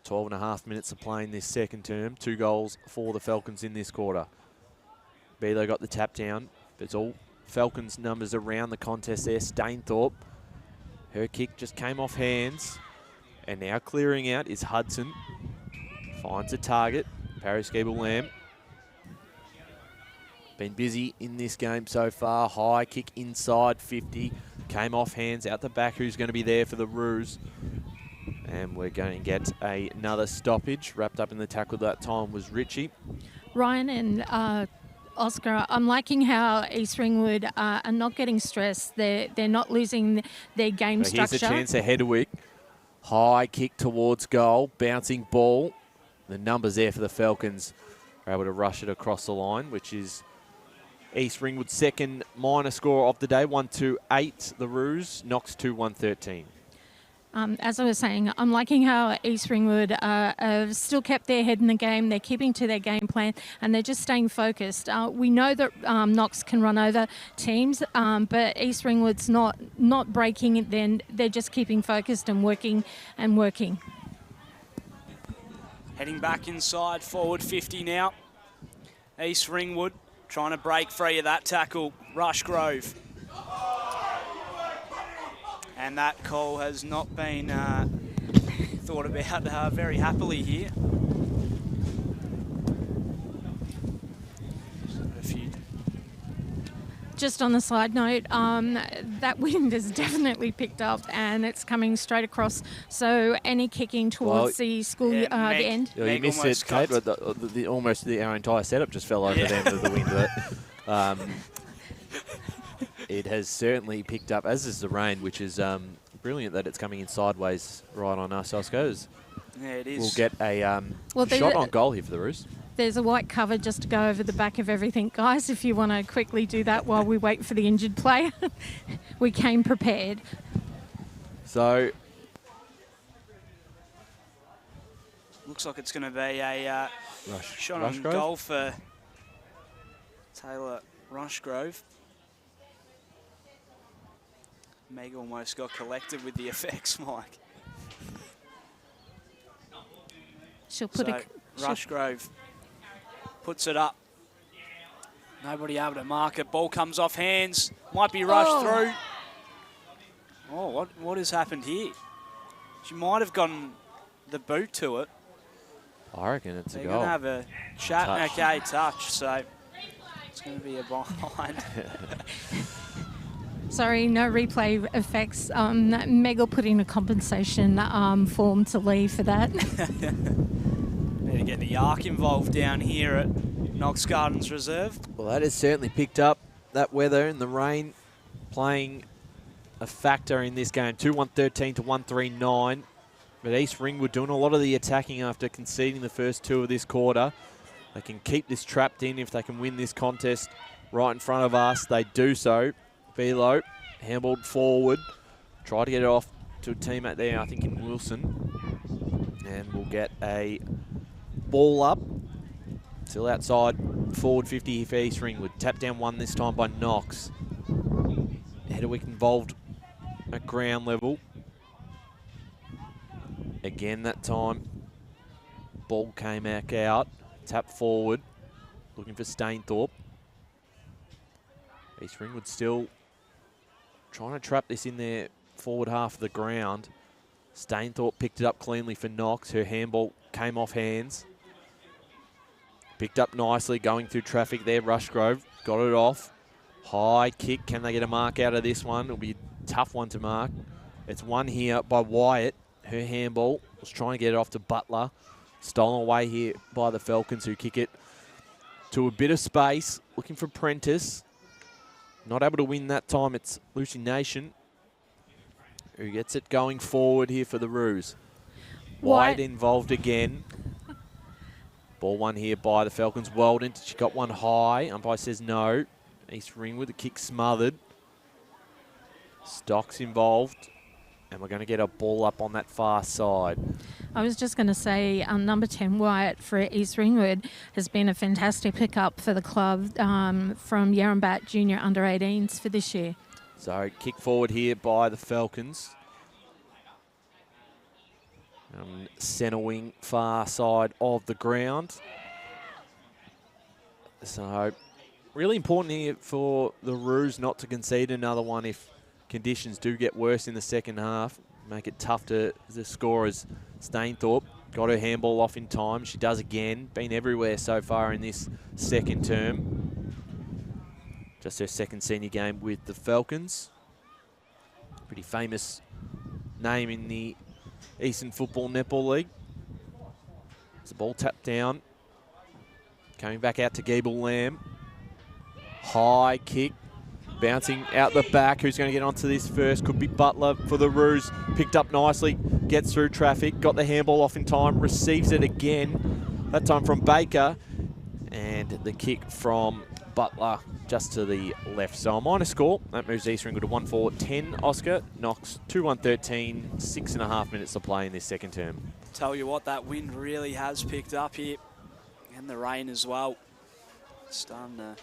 12.5 minutes of playing this second term. 2 goals for the Falcons in this quarter. Beelo got the tap down, but it's all Falcons numbers around the contest there. Stainthorpe, her kick just came off hands, and now clearing out is Hudson. Finds a target, Paris Gable-Lamb. Been busy in this game so far. High kick inside 50, came off hands out the back. Who's going to be there for the Roos? And we're going to get another stoppage. Wrapped up in the tackle that time was Ritchie.
Ryan and Oscar, I'm liking how East Ringwood are not getting stressed. They're not losing their game structure.
Here's a chance at Hedwick. High kick towards goal, bouncing ball. The numbers there for the Falcons are able to rush it across the line, which is East Ringwood's second minor score of the day, 1-2-8 the Roos, Knox 2-1-13.
As I was saying, I'm liking how East Ringwood have still kept their head in the game. They're keeping to their game plan, and they're just staying focused. We know that Knox can run over teams, but East Ringwood's not breaking it. Then they're just keeping focused and working and working.
Heading back inside, forward 50 now. East Ringwood trying to break free of that tackle. Rushgrove. And that call has not been thought about very happily here.
Just on the side note, that wind has definitely picked up and it's coming straight across. So any kicking towards the school the end.
Yeah, you missed it, Kate. But almost our entire setup just fell over the end of the wind. But, it has certainly picked up, as is the rain, which is brilliant that it's coming in sideways right on us, I suppose.
Yeah, it is.
We'll get a shot on goal here for the Roos.
There's a white cover just to go over the back of everything. Guys, if you want to quickly do that while we wait for the injured player. We came prepared.
So,
looks like it's going to be a shot on
Rushgrove?
goal for Taylor Rushgrove. Meg almost got collected with the effects, Mike.
She'll put
Rushgrove puts it up. Nobody able to mark it. Ball comes off hands. Might be rushed through. Oh, what has happened here? She might have gotten the boot to it.
I reckon it's a
They're
goal.
going to have a chat.
Touch.
Okay, touch. So it's going to be a behind.
Sorry, no replay effects. Meg will put in a compensation form to leave for that.
Better get the Arc involved down here at Knox Gardens Reserve.
Well, that has certainly picked up. That weather and the rain playing a factor in this game. 2-1-13 to 1-3-9. But East Ringwood doing a lot of the attacking after conceding the first two of this quarter. They can keep this trapped in if they can win this contest right in front of us. They do so. Velo, handballed forward. Try to get it off to a teammate there, I think in Wilson. And we'll get a ball up. Still outside, forward 50 here for East Ringwood. Tap down one this time by Knox. Headerwick involved at ground level. Again that time, ball came back out. Tap forward, looking for Stainthorpe. East Ringwood still trying to trap this in their forward half of the ground. Stainthorpe picked it up cleanly for Knox. Her handball came off hands. Picked up nicely, going through traffic there. Rushgrove got it off. High kick. Can they get a mark out of this one? It'll be a tough one to mark. It's one here by Wyatt. Her handball was trying to get it off to Butler. Stolen away here by the Falcons, who kick it to a bit of space. Looking for Prentice. Not able to win that time. It's Lucy Nation who gets it going forward here for the Roos. White involved again. Ball one here by the Falcons. Weldon, she got one high. Umpire says no. East Ringwood, the kick smothered. Stocks involved. And we're going to get a ball up on that far side.
I was just going to say number 10 Wyatt for East Ringwood has been a fantastic pickup for the club from Yarrambat Junior Under-18s for this year.
So kick forward here by the Falcons. Centre wing, far side of the ground. So really important here for the Roos not to concede another one if conditions do get worse in the second half. Make it tough to score as Stainthorpe got her handball off in time. She does again. Been everywhere so far in this second term. Just her second senior game with the Falcons. Pretty famous name in the Eastern Football Netball League. There's a ball tapped down. Coming back out to Gable Lamb. High kick. Bouncing out the back. Who's going to get onto this first? Could be Butler for the Roos. Picked up nicely. Gets through traffic. Got the handball off in time. Receives it again. That time from Baker. And the kick from Butler just to the left. So a minor score. That moves East Ringwood to 1-4-10, Oscar. Knox 2-1-13, 6.5 minutes to play in this second term.
Tell you what, that wind really has picked up here. And the rain as well. Starting to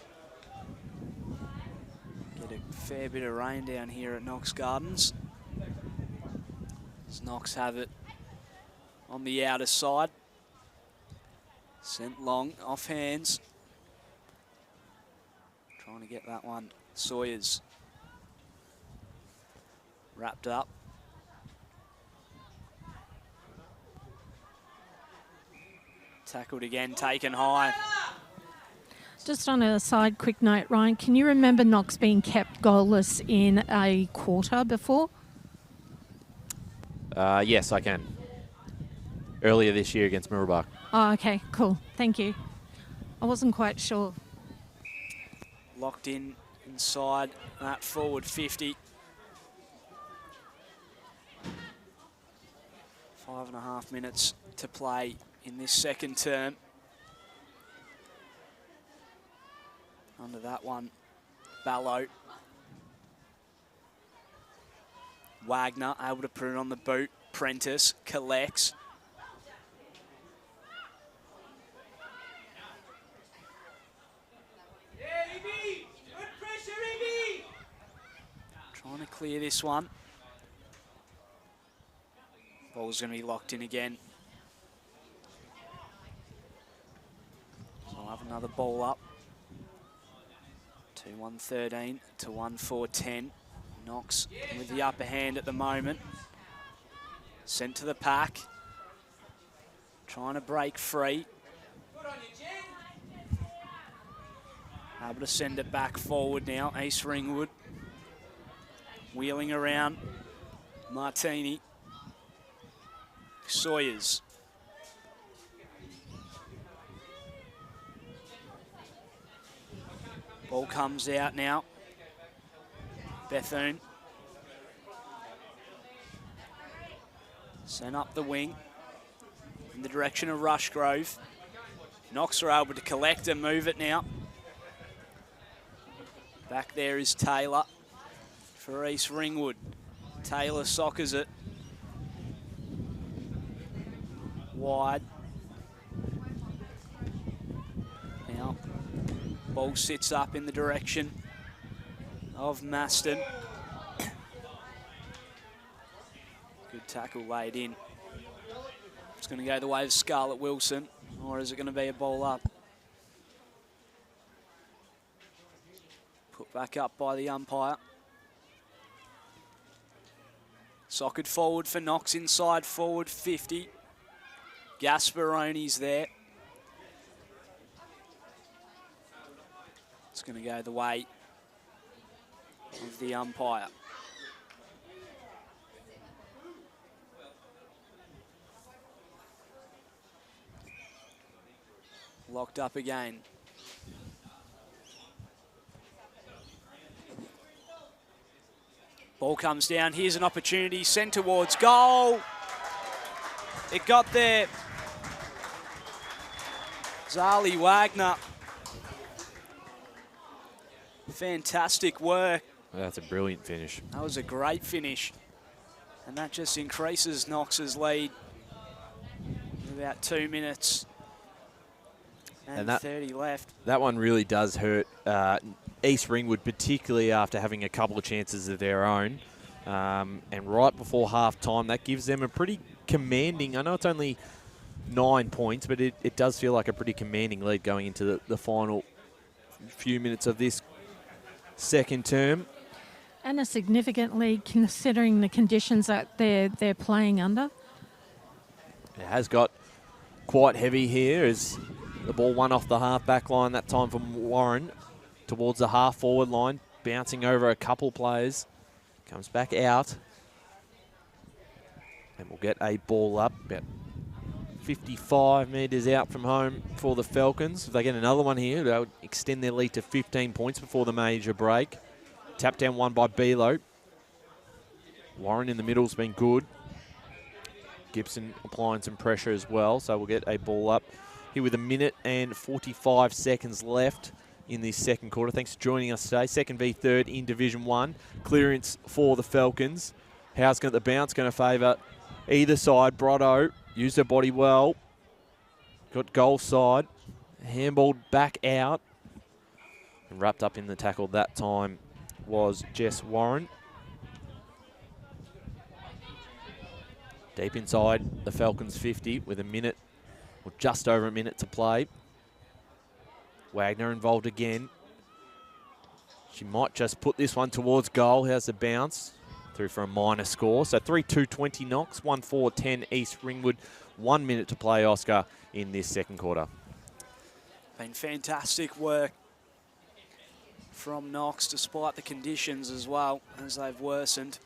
get a fair bit of rain down here at Knox Gardens. As Knox have it on the outer side. Sent long, off hands. Trying to get that one. Sawyers. Wrapped up. Tackled again, taken high.
Just on a side quick note, Ryan, can you remember Knox being kept goalless in a quarter before?
Yes, I can. Earlier this year against Mirrabah.
Oh, okay, cool. Thank you. I wasn't quite sure.
Locked in inside that forward 50. 5.5 minutes to play in this second term. Under that one, Ballo. Wagner able to put it on the boot. Prentice collects. Trying to clear this one. Ball's going to be locked in again. So I'll have another ball up. 2-1-13 to 1-4-10. Knox with the upper hand at the moment. Sent to the pack. Trying to break free. Able to send it back forward now. East Ringwood. Wheeling around. Martini. Sawyers. Ball comes out now. Bethune. Sent up the wing in the direction of Rushgrove. Knox are able to collect and move it now. Back there is Taylor for East Ringwood. Taylor soccers it. Wide. Now, ball sits up in the direction of Maston. Good tackle laid in. It's going to go the way of Scarlett Wilson, or is it going to be a ball up? Put back up by the umpire. Socket forward for Knox, inside forward 50. Gasparoni's there. It's going to go the way of the umpire. Locked up again. Ball comes down. Here's an opportunity. Sent towards goal. It got there. Zali Wagner. Fantastic work.
That's a brilliant finish.
That was a great finish. And that just increases Knox's lead. About 2 minutes and 30 left.
That one really does hurt East Ringwood, particularly after having a couple of chances of their own. And right before half-time, that gives them a pretty commanding, I know it's only 9 points, but it does feel like a pretty commanding lead going into the final few minutes of this second term.
And a significant lead considering the conditions that they're playing under.
It has got quite heavy here as the ball won off the half-back line, that time from Warren towards the half-forward line, bouncing over a couple players. Comes back out. And we'll get a ball up about 55 metres out from home for the Falcons. If they get another one here, they'll extend their lead to 15 points before the major break. Tap down one by Below. Warren in the middle's been good. Gibson applying some pressure as well, so we'll get a ball up here with 1 minute and 45 seconds left in this second quarter. Thanks for joining us today. Second v third in Division 1. Clearance for the Falcons. Howe's got the bounce, going to favour either side. Brotto used her body well. Got goal side. Handballed back out. And wrapped up in the tackle that time was Jess Warren. Deep inside the Falcons 50 with a minute, or just over a minute to play. Wagner involved again. She might just put this one towards goal. How's the bounce? Through for a minor score. So 3-2-20 Knox, 1-4-10 East Ringwood. 1 minute to play, Oscar, in this second quarter.
Been fantastic work from Knox, despite the conditions as well, as they've worsened.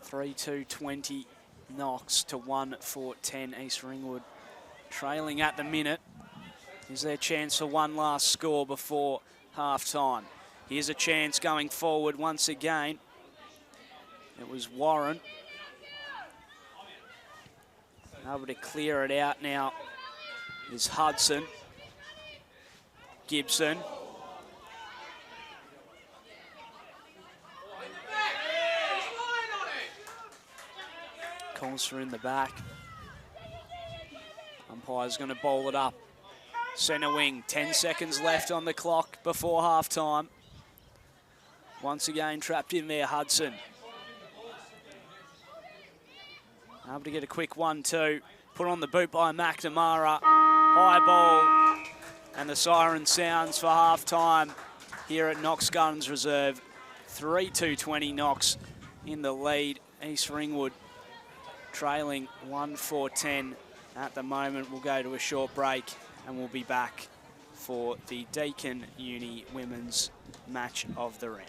3-2-20 Knox to 1-4-10 East Ringwood. Trailing at the minute. Is there a chance for one last score before half-time? Here's a chance going forward once again. It was Warren. Able to clear it out now is Hudson. Gibson. Conser in the back. Umpire's going to bowl it up. Centre wing, 10 seconds left on the clock before half-time. Once again, trapped in there, Hudson. Able to get a quick 1-2. Put on the boot by McNamara. High ball. And the siren sounds for half-time here at Knox Guns Reserve. 3-2-20 Knox in the lead. East Ringwood trailing 1-4-10 at the moment. We'll go to a short break and we'll be back for the Deakin Uni Women's Match of the Round.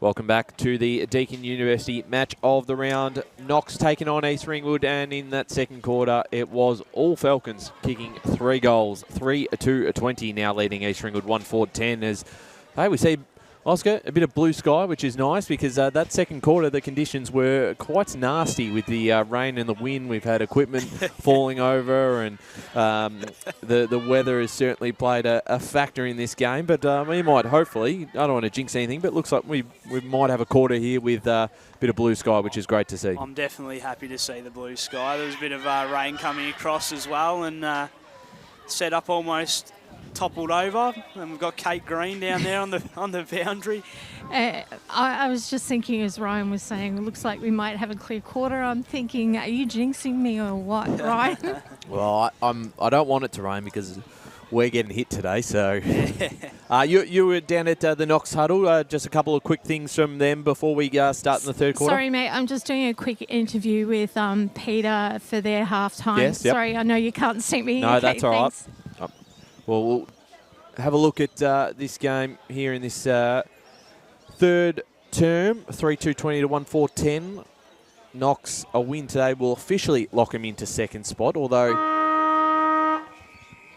Welcome back to the Deakin University match of the round. Knox taking on East Ringwood, and in that second quarter, it was all Falcons kicking 3 goals. 3-20 now leading East Ringwood 1-4-10 as, hey, we see, Oscar, a bit of blue sky, which is nice because that second quarter, the conditions were quite nasty with the rain and the wind. We've had equipment falling over, and the weather has certainly played a factor in this game. But we might, hopefully, I don't want to jinx anything, but it looks like we might have a quarter here with a bit of blue sky, which is great to see.
I'm definitely happy to see the blue sky. There was a bit of rain coming across as well, and set up almost toppled over, and we've got Kate Green down there on the boundary.
I was just thinking, as Ryan was saying, it looks like we might have a clear quarter. I'm thinking, are you jinxing me or what, Ryan?
Well, I don't want it to rain because we're getting hit today. So you were down at the Knox huddle. Just a couple of quick things from them before we start in the third quarter.
Sorry, mate. I'm just doing a quick interview with Peter for their halftime.
Yes, yep.
Sorry, I know you can't see me.
No,
okay,
that's all right.
thanks.
Well, we'll have a look at this game here in this third term, 3-2-20 to 1-4-10. Knox, a win today will officially lock him into second spot, although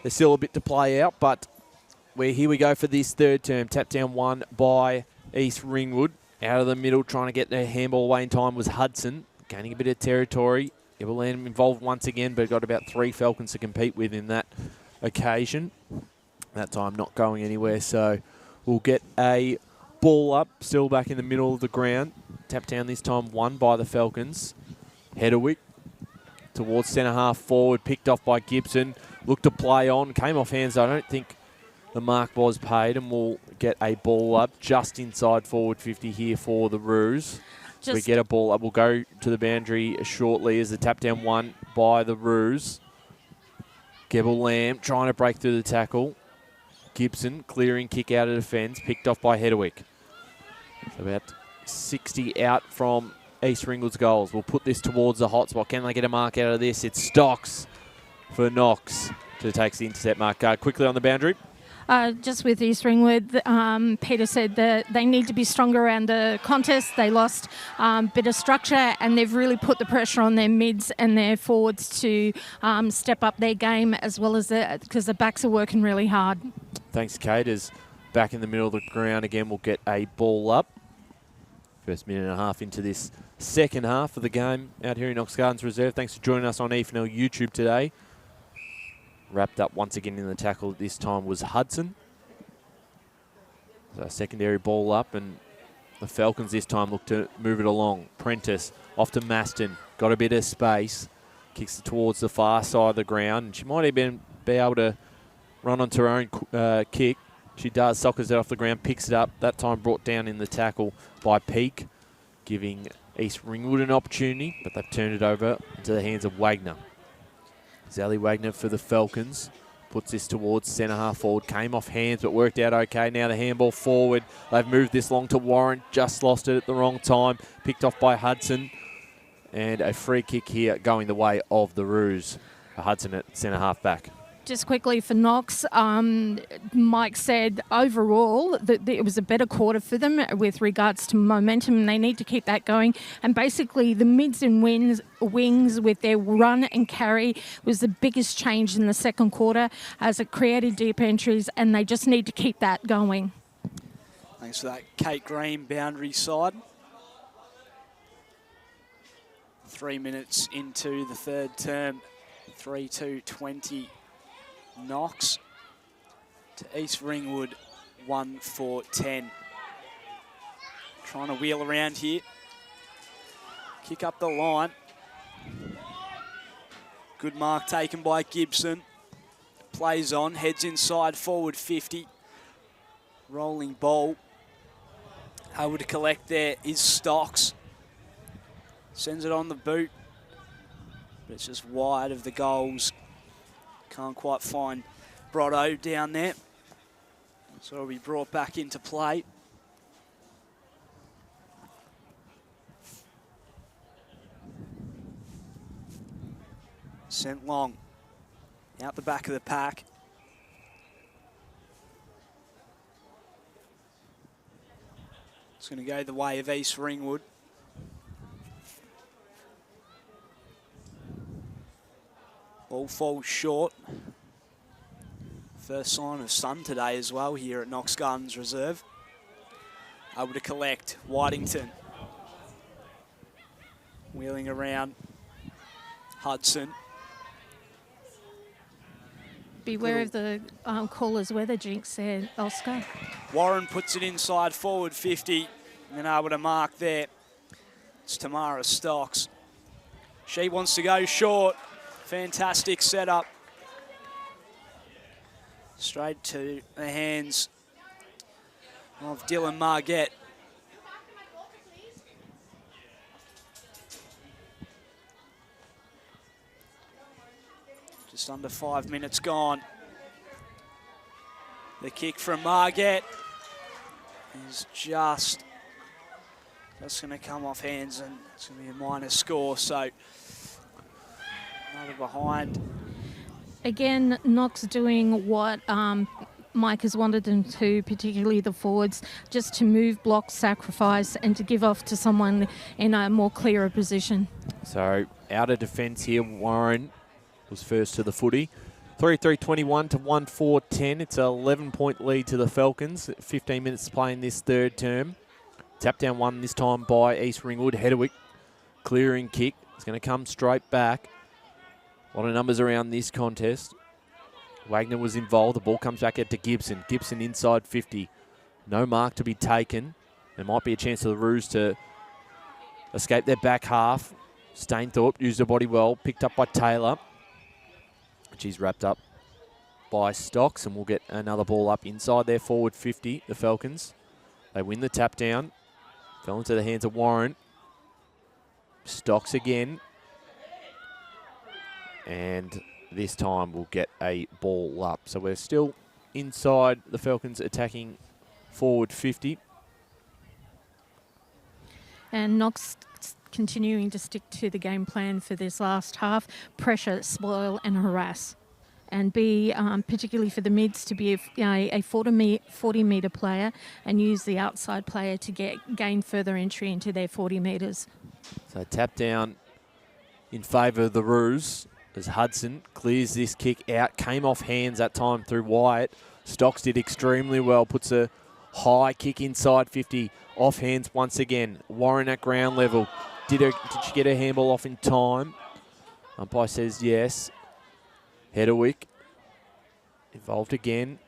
there's still a bit to play out. But here we go for this third term. Tap down one by East Ringwood. Out of the middle, trying to get their handball away in time was Hudson, gaining a bit of territory. Eberland involved once again, but got about 3 Falcons to compete with in that occasion. That time not going anywhere, so we'll get a ball up, still back in the middle of the ground. Tap down this time, won by the Falcons. Hedderwick towards centre half forward, picked off by Gibson. Looked to play on, came off hands. I don't think the mark was paid, and we'll get a ball up just inside forward 50 here for the Roos. We get a ball up. We'll go to the boundary shortly as the tap down one by the Roos. Gebel Lamb trying to break through the tackle. Gibson clearing kick out of defence, picked off by Hedderwick. So about 60 out from East Ringwood's goals. We'll put this towards the hot spot. Can they get a mark out of this? It's Stocks for Knox to take the intercept mark. Quickly on the boundary.
Just with East Ringwood, Peter said that they need to be stronger around the contest. They lost a bit of structure, and they've really put the pressure on their mids and their forwards to step up their game, as well as because the backs are working really hard.
Thanks, Kate. As back in the middle of the ground again, we'll get a ball up. First minute and a half into this second half of the game out here in Knox Gardens Reserve. Thanks for joining us on EFNL YouTube today. Wrapped up once again in the tackle. This time was Hudson. So a secondary ball up, and the Falcons this time look to move it along. Prentice off to Maston. Got a bit of space. Kicks it towards the far side of the ground. And she might even be able to run onto her own kick. She does. Sockers it off the ground. Picks it up. That time brought down in the tackle by Peake, giving East Ringwood an opportunity. But they've turned it over into the hands of Wagner. Zally Wagner for the Falcons. Puts this towards centre half forward. Came off hands but worked out okay. Now the handball forward. They've moved this long to Warren. Just lost it at the wrong time. Picked off by Hudson. And a free kick here going the way of the Roos. Hudson at centre half back.
Just quickly for Knox, Mike said overall that it was a better quarter for them with regards to momentum, and they need to keep that going. And basically the mids and wings with their run and carry was the biggest change in the second quarter as it created deep entries, and they just need to keep that going.
Thanks for that, Kate Green, boundary side. 3 minutes into the third term, 3-2-20. Knox to East Ringwood, 1-4-10. Trying to wheel around here. Kick up the line. Good mark taken by Gibson. Plays on, heads inside, forward 50. Rolling ball. Able to collect there is Stocks. Sends it on the boot. But it's just wide of the goals. Can't quite find Brotto down there. So it'll be brought back into play. Sent long. Out the back of the pack. It's going to go the way of East Ringwood. Ball falls short. First sign of sun today as well here at Knox Gardens Reserve. Able to collect Whitington. Wheeling around Hudson.
Beware of the caller's weather jinx there, Oscar.
Warren puts it inside forward 50 and able to mark there. It's Tamara Stocks. She wants to go short. Fantastic setup. Straight to the hands of Dylan Margette. Just under 5 minutes gone. The kick from Margette is just going to come off hands, and it's going to be a minor score. So another behind.
Again, Knox doing what Mike has wanted them to, particularly the forwards, just to move, block, sacrifice, and to give off to someone in a more clearer position.
So out of defence here, Warren was first to the footy. 3-3-21 to 1-4-10. It's an 11-point lead to the Falcons. 15 minutes to play in this third term. Tap down one this time by East Ringwood. Hedderwick clearing kick. It's going to come straight back. A lot of numbers around this contest. Wagner was involved. The ball comes back out to Gibson. Gibson inside 50. No mark to be taken. There might be a chance for the Roos to escape their back half. Stainthorpe used her body well. Picked up by Taylor. She's wrapped up by Stocks, and we'll get another ball up inside their forward 50, the Falcons. They win the tap down. Fell into the hands of Warren. Stocks again. And this time we'll get a ball up. So we're still inside the Falcons attacking forward 50.
And Knox continuing to stick to the game plan for this last half. Pressure, spoil and harass. And be, particularly for the mids, to be a 40-metre player and use the outside player to gain further entry into their 40 metres.
So tap down in favour of the Roos as Hudson clears this kick out. Came off hands that time through Wyatt. Stocks did extremely well. Puts a high kick inside 50. Off hands once again. Warren at ground level. Did she get her handball off in time? Umpire says yes. Hedderwick involved again.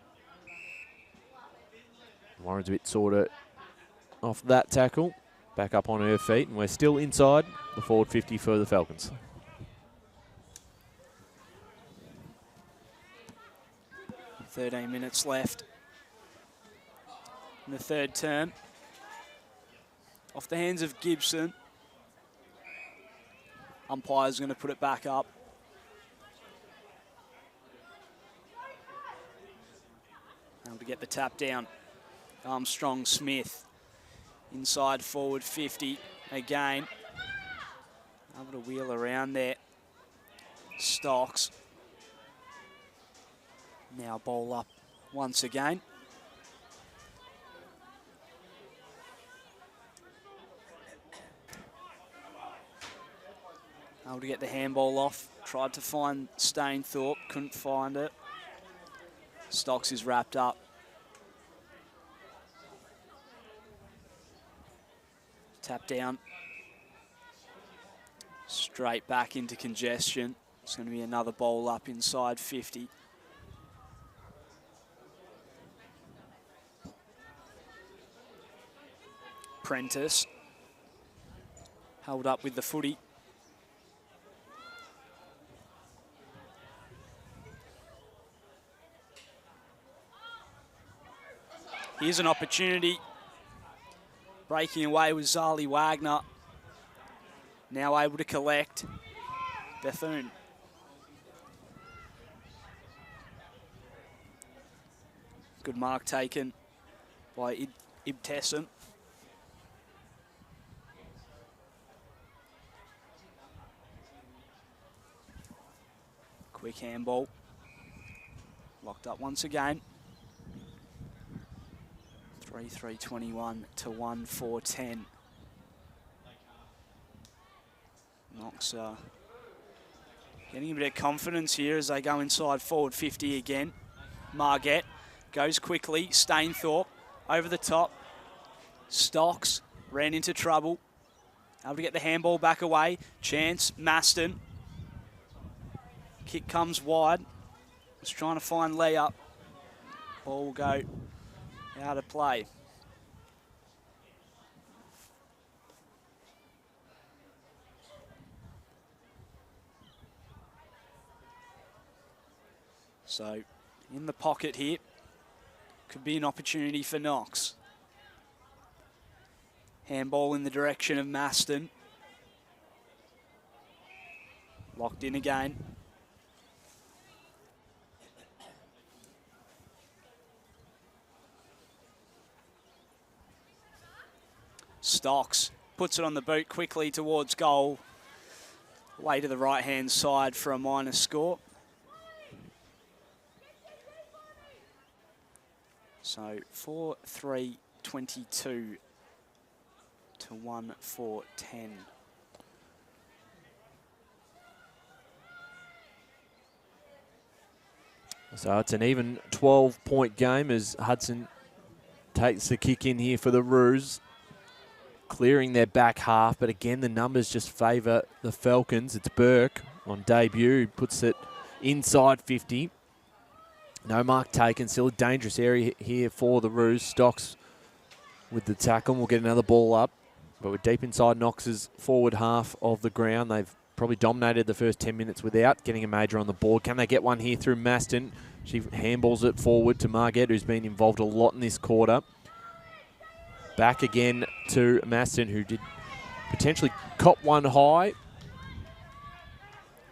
Warren's a bit sort of off that tackle. Back up on her feet, and we're still inside the forward 50 for the Falcons.
.13 minutes left in the third term. Off the hands of Gibson. Umpire's going to put it back up. Able to get the tap down. Armstrong Smith inside forward 50 again. Able to wheel around there. Stocks. Now ball up once again. Able to get the handball off. Tried to find Stainthorpe, couldn't find it. Stocks is wrapped up. Tap down. Straight back into congestion. It's going to be another bowl up inside 50. Prentice. Held up with the footy. Here's an opportunity. Breaking away with Zali Wagner. Now able to collect. Bethune. Good mark taken by Ibtessen. Quick handball. Locked up once again. 3-3-21 to 1-4-10. Knox getting a bit of confidence here as they go inside forward 50 again. Margett goes quickly. Stainthorpe over the top. Stocks ran into trouble. Able to get the handball back away. Chance, Maston. Kick comes wide. Was trying to find layup. Ball will go out of play. So, in the pocket here, could be an opportunity for Knox. Handball in the direction of Maston. Locked in again. Stocks puts it on the boot quickly towards goal. Way to the right-hand side for a minus score. So 4-3-22 to 1-4-10.
So it's an even 12-point game as Hudson takes the kick in here for the Roos, clearing their back half. But again, the numbers just favour the Falcons. It's Burke on debut, puts it inside 50. No mark taken, still a dangerous area here for the Roos. Stocks with the tackle. We'll get another ball up, but we're deep inside Knox's forward half of the ground. They've probably dominated the first 10 minutes without getting a major on the board. Can they get one here through Maston? She handballs it forward to Margett, who's been involved a lot in this quarter. Back again to Maston, who did potentially cop one high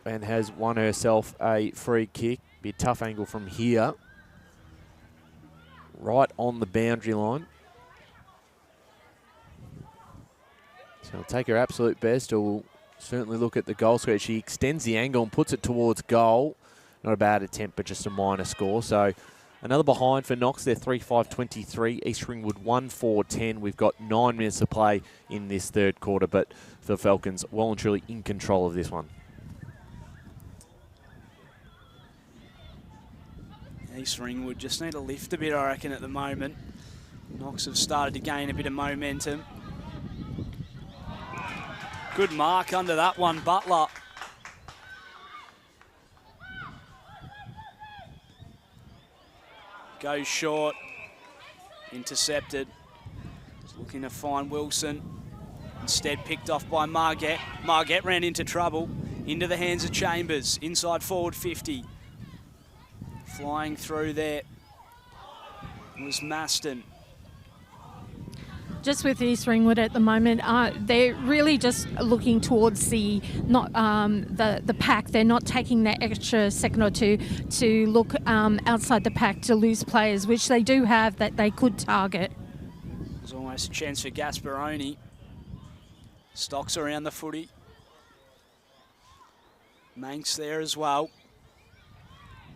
and has won herself a free kick. Be a tough angle from here. Right on the boundary line. So she'll take her absolute best, or we'll certainly look at the goal square. She extends the angle and puts it towards goal. Not a bad attempt, but just a minor score. So another behind for Knox. They're 3-5-23. East Ringwood 1-4-10. We've got 9 minutes to play in this third quarter, but the Falcons well and truly in control of this one.
East Ringwood just need to lift a bit, I reckon, at the moment. Knox have started to gain a bit of momentum. Good mark under that one, Butler. Goes short, intercepted. Just looking to find Wilson. Instead picked off by Margett. Margett ran into trouble. Into the hands of Chambers, inside forward 50. Flying through there was Maston.
Just with East Ringwood at the moment, they're really just looking towards the pack. They're not taking that extra second or two to look outside the pack to lose players, which they do have that they could target.
There's almost a chance for Gasparoni. Stocks around the footy. Manx there as well.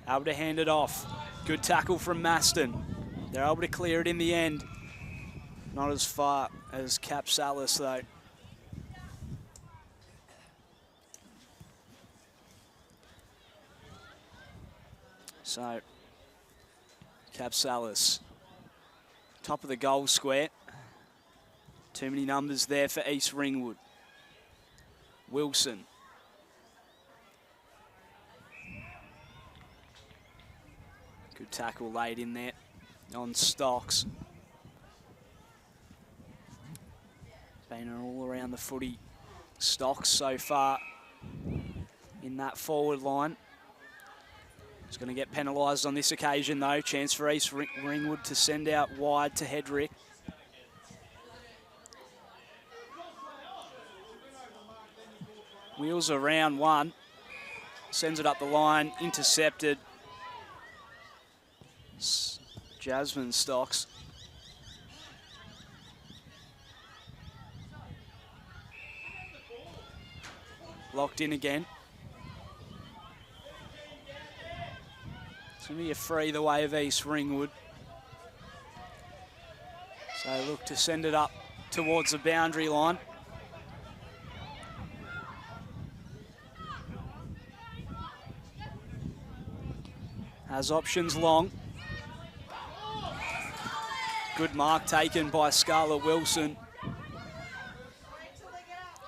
Able to hand it off. Good tackle from Maston. They're able to clear it in the end. Not as far as Capsalis though. So, Capsalis, top of the goal square. Too many numbers there for East Ringwood. Wilson. Good tackle laid in there on Stocks. Been all around the footy. Stocks so far in that forward line. He's going to get penalised on this occasion though. Chance for East Ringwood to send out wide to Hedrick. Wheels around one. Sends it up the line. Intercepted. Jasmine Stocks. Locked in again. It's going to be a free the way of East Ringwood. They look to send it up towards the boundary line. Has options long. Good mark taken by Scarlett Wilson.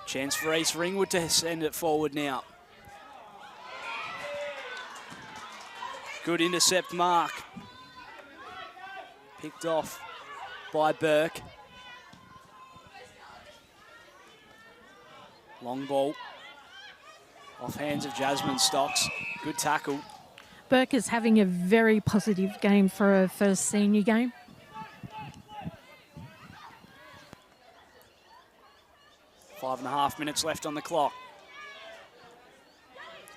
Chance for East Ringwood to send it forward now. Good intercept mark. Picked off by Burke. Long ball. Off hands of Jasmine Stocks. Good tackle.
Burke is having a very positive game for her first senior game.
5.5 minutes left on the clock.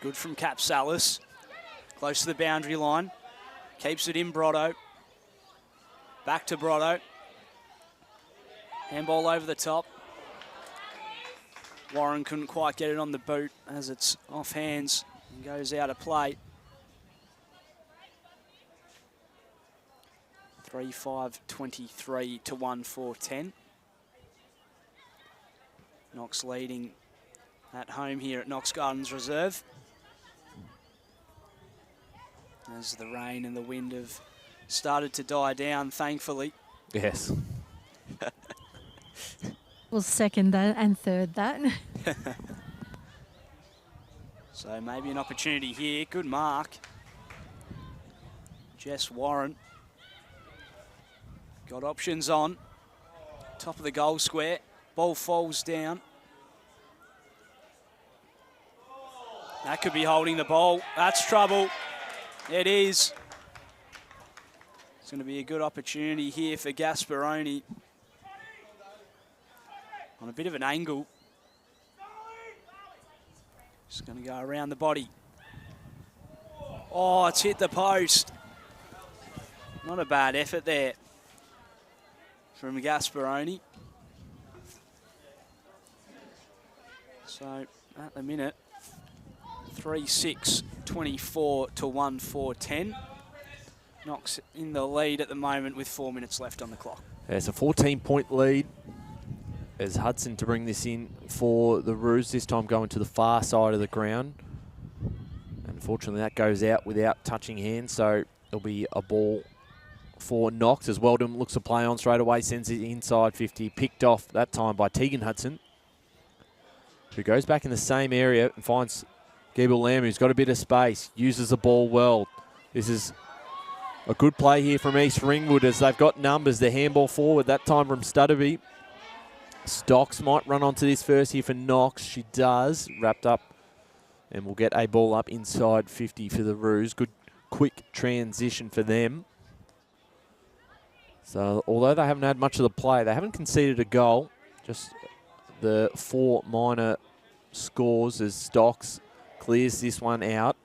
Good from Cap Salas. Close to the boundary line. Keeps it in Brotto. Back to Brotto. Handball over the top. Warren couldn't quite get it on the boot as it's off hands and goes out of play. 3-5-23 to 1-4-10. Knox leading at home here at Knox Gardens Reserve. As the rain and the wind have started to die down, thankfully.
Yes.
We'll second that and third that.
So maybe an opportunity here. Good mark. Jess Warren. Got options on. Top of the goal square. Ball falls down. That could be holding the ball. That's trouble. It is. It's going to be a good opportunity here for Gasparoni. On a bit of an angle. Just going to go around the body. Oh, it's hit the post. Not a bad effort there from Gasparoni. So at the minute, 3-6-24 to 1-4-10. Knox in the lead at the moment with 4 minutes left on the clock.
There's a 14-point lead as Hudson to bring this in for the Roos, this time going to the far side of the ground. Unfortunately, that goes out without touching hands, so it'll be a ball for Knox as Weldon looks to play on straight away, sends it inside 50, picked off that time by Tegan Hudson, who goes back in the same area and finds Gable Lamb, who's got a bit of space, uses the ball well. This is a good play here from East Ringwood as they've got numbers. The handball forward, that time from Stutterby. Stocks might run onto this first here for Knox. She does. Wrapped up. And we'll get a ball up inside 50 for the Roos. Good quick transition for them. So although they haven't had much of the play, they haven't conceded a goal. Just the 4 minor scores as Stocks clears this one out.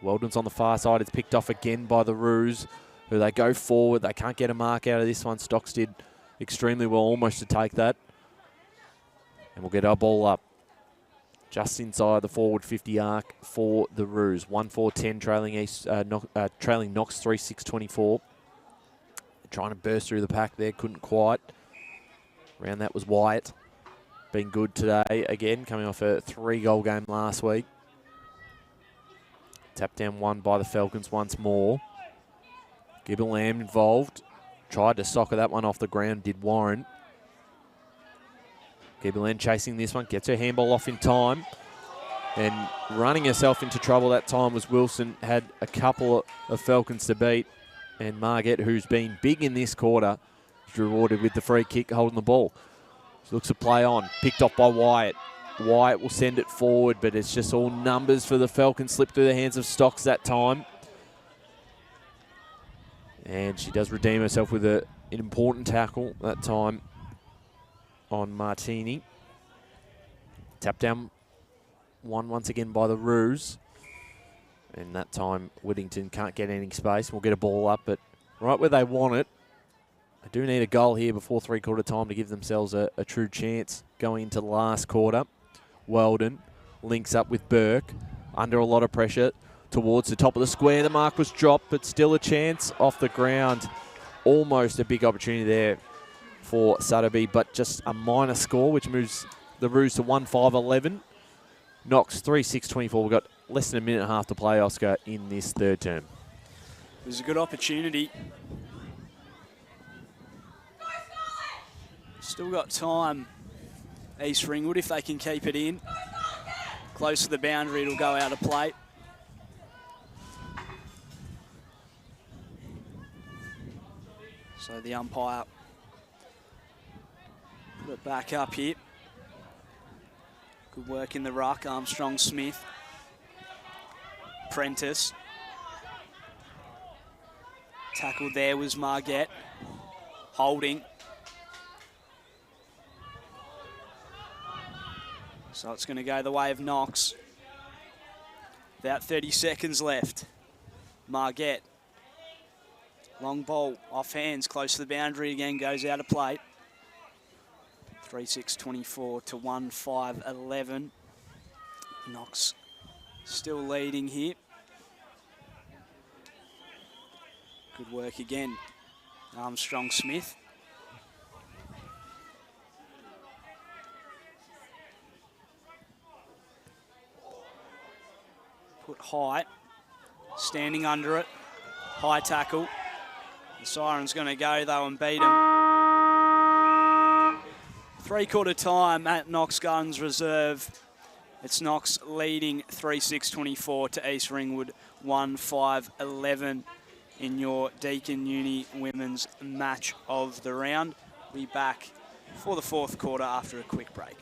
Weldon's on the far side. It's picked off again by the Roos, who they go forward. They can't get a mark out of this one. Stocks did extremely well, almost to take that. And we'll get our ball up just inside the forward 50 arc for the Roos. 1-4-10 trailing Knox 3-6-24. Trying to burst through the pack there, couldn't quite. Around that was Wyatt. Been good today again, coming off a 3-goal game last week. Tapped down one by the Falcons once more. Gibble Lamb involved. Tried to soccer that one off the ground, did Warren. Gibble Lamb chasing this one, gets her handball off in time. And running herself into trouble that time was Wilson. Had a couple of Falcons to beat. And Margate, who's been big in this quarter, is rewarded with the free kick holding the ball. She looks to play on, picked off by Wyatt. Wyatt will send it forward, but it's just all numbers for the Falcons. Slipped through the hands of Stocks that time. And she does redeem herself with an important tackle that time on Martini. Tap down one once again by the Roos. And that time Whittington can't get any space. We'll get a ball up, but right where they want it. They do need a goal here before three-quarter time to give themselves a true chance going into the last quarter. Weldon links up with Burke under a lot of pressure towards the top of the square. The mark was dropped, but still a chance off the ground. Almost a big opportunity there for Sotheby, but just a minor score, which moves the Roos to 1-5-11. Knox 3-6-24. We've got less than a minute and a half to play, Oscar, in this third term.
It was a good opportunity. Still got time, East Ringwood, if they can keep it in. Close to the boundary, it'll go out of play. So the umpire put it back up here. Good work in the ruck, Armstrong-Smith. Prentice. Tackled there was Margette. Holding. So it's going to go the way of Knox. About 30 seconds left. Margette. Long ball off hands, close to the boundary again, goes out of play. 3-6-24 to 1-5-11. Knox still leading here. Good work again, Armstrong-Smith. Put high, standing under it, high tackle. The siren's going to go though and beat him. Three-quarter time at Knox Gardens Reserve. It's Knox leading 3-6-24 to East Ringwood 1-5-11 in your Deakin Uni Women's Match of the Round. We'll be back for the fourth quarter after a quick break.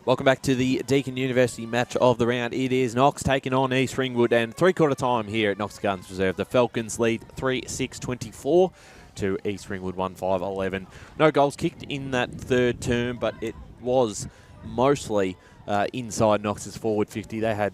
Welcome back to the Deakin University match of the round. It is Knox taking on East Ringwood, and three-quarter time here at Knox Gardens Reserve. The Falcons lead 3-6-24 to East Ringwood 1-5-11. No goals kicked in that third term, but it was mostly inside Knox's forward 50. They had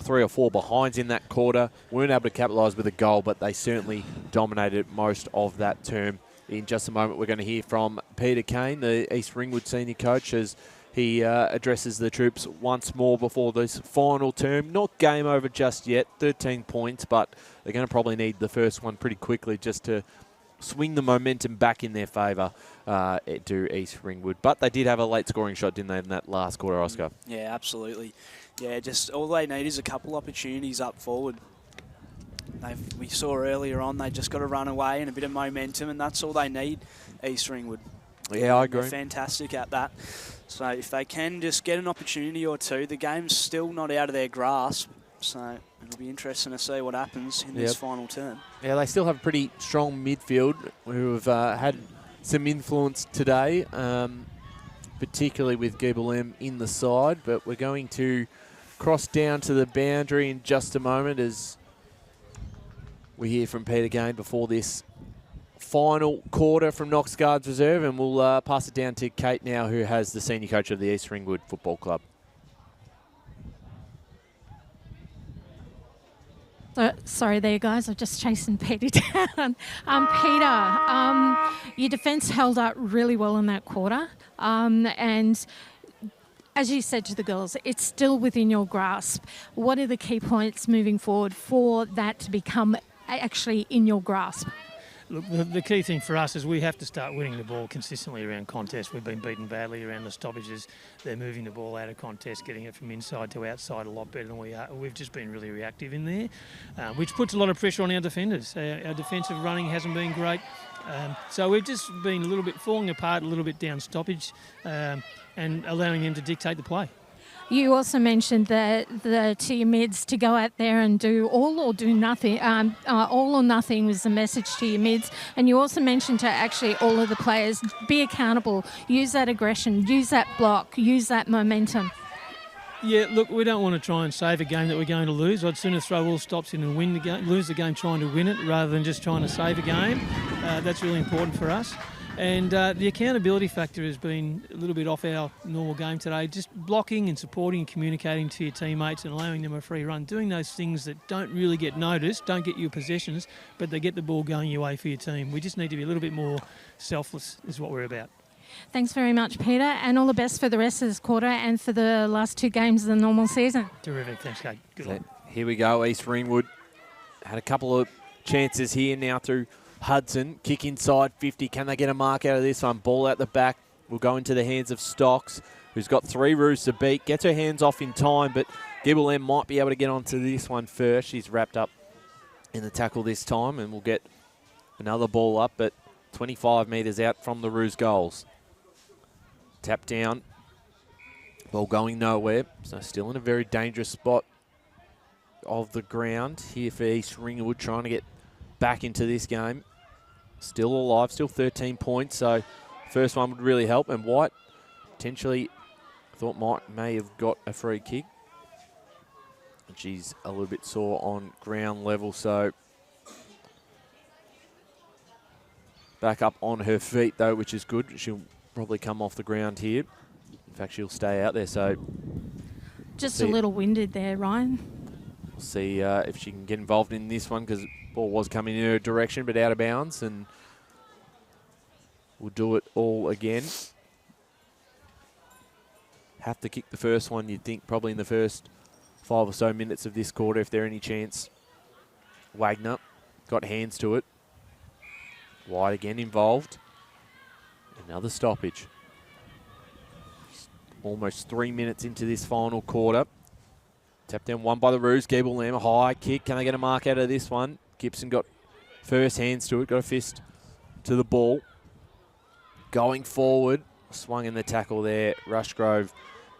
3 or 4 behinds in that quarter. Weren't able to capitalise with a goal, but they certainly dominated most of that term. In just a moment, we're going to hear from Peter Kane, the East Ringwood senior coach, as he addresses the troops once more before this final term. Not game over just yet, 13 points, but they're going to probably need the first one pretty quickly just to swing the momentum back in their favour to East Ringwood. But they did have a late scoring shot, didn't they, in that last quarter, Oscar?
Yeah, absolutely. Yeah, just all they need is a couple opportunities up forward. We saw earlier on they just got to run away and a bit of momentum, and that's all they need, East Ringwood.
Yeah, I agree.
They're fantastic at that. So if they can just get an opportunity or two, the game's still not out of their grasp. So it'll be interesting to see what happens in this final term.
Yeah, they still have a pretty strong midfield who have had some influence today, particularly with Giebel in the side. But we're going to cross down to the boundary in just a moment as we hear from Peter Kane before this final quarter from Knox Gardens Reserve, and we'll pass it down to Kate now, who has the senior coach of the East Ringwood Football Club.
Sorry there, guys. I'm just chasing Peter down. Peter, your defence held up really well in that quarter. And as you said to the girls, it's still within your grasp. What are the key points moving forward for that to become actually in your grasp?
Look, the key thing for us is we have to start winning the ball consistently around contests. We've been beaten badly around the stoppages. They're moving the ball out of contest, getting it from inside to outside a lot better than we are. We've just been really reactive in there, which puts a lot of pressure on our defenders. Our defensive running hasn't been great. So we've just been a little bit falling apart, a little bit down stoppage, and allowing them to dictate the play.
You also mentioned to your mids to go out there and do all or do nothing. All or nothing was the message to your mids. And you also mentioned to actually all of the players, be accountable, use that aggression, use that block, use that momentum.
Yeah, look, we don't want to try and save a game that we're going to lose. I'd sooner throw all stops in and win the game, lose the game trying to win it rather than just trying to save a game. That's really important for us. And the accountability factor has been a little bit off our normal game today. Just blocking and supporting and communicating to your teammates and allowing them a free run. Doing those things that don't really get noticed, don't get you possessions, but they get the ball going your way for your team. We just need to be a little bit more selfless is what we're about.
Thanks very much, Peter, and all the best for the rest of this quarter and for the last 2 games of the normal season.
Terrific. Thanks, Kate. Good luck.
Here we go, East Ringwood. Had a couple of chances here now through Hudson. Kick inside 50. Can they get a mark out of this one? Ball out the back. Will go into the hands of Stocks, who's got 3 roos to beat. Gets her hands off in time, but Gibbel might be able to get onto this one first. She's wrapped up in the tackle this time, and we'll get another ball up, but 25 metres out from the roos goals. Tap down. Ball going nowhere. So still in a very dangerous spot of the ground here for East Ringwood, trying to get back into this game. Still alive, still 13 points, so first one would really help. And White potentially thought may have got a free kick. And she's a little bit sore on ground level, so back up on her feet though, which is good. She'll probably come off the ground here. In fact, she'll stay out there, so
just a little winded there, Ryan.
We'll see if she can get involved in this one, because the ball was coming in her direction but out of bounds, and we'll do it all again. Have to kick the first one, you'd think, probably in the first 5 or so minutes of this quarter, if there any chance. Wagner got hands to it. White again involved. Another stoppage. Almost 3 minutes into this final quarter. Tapped down one by the Roos. Gable Lamb, a high kick. Can they get a mark out of this one? Gibson got first hands to it. Got a fist to the ball. Going forward. Swung in the tackle there. Rushgrove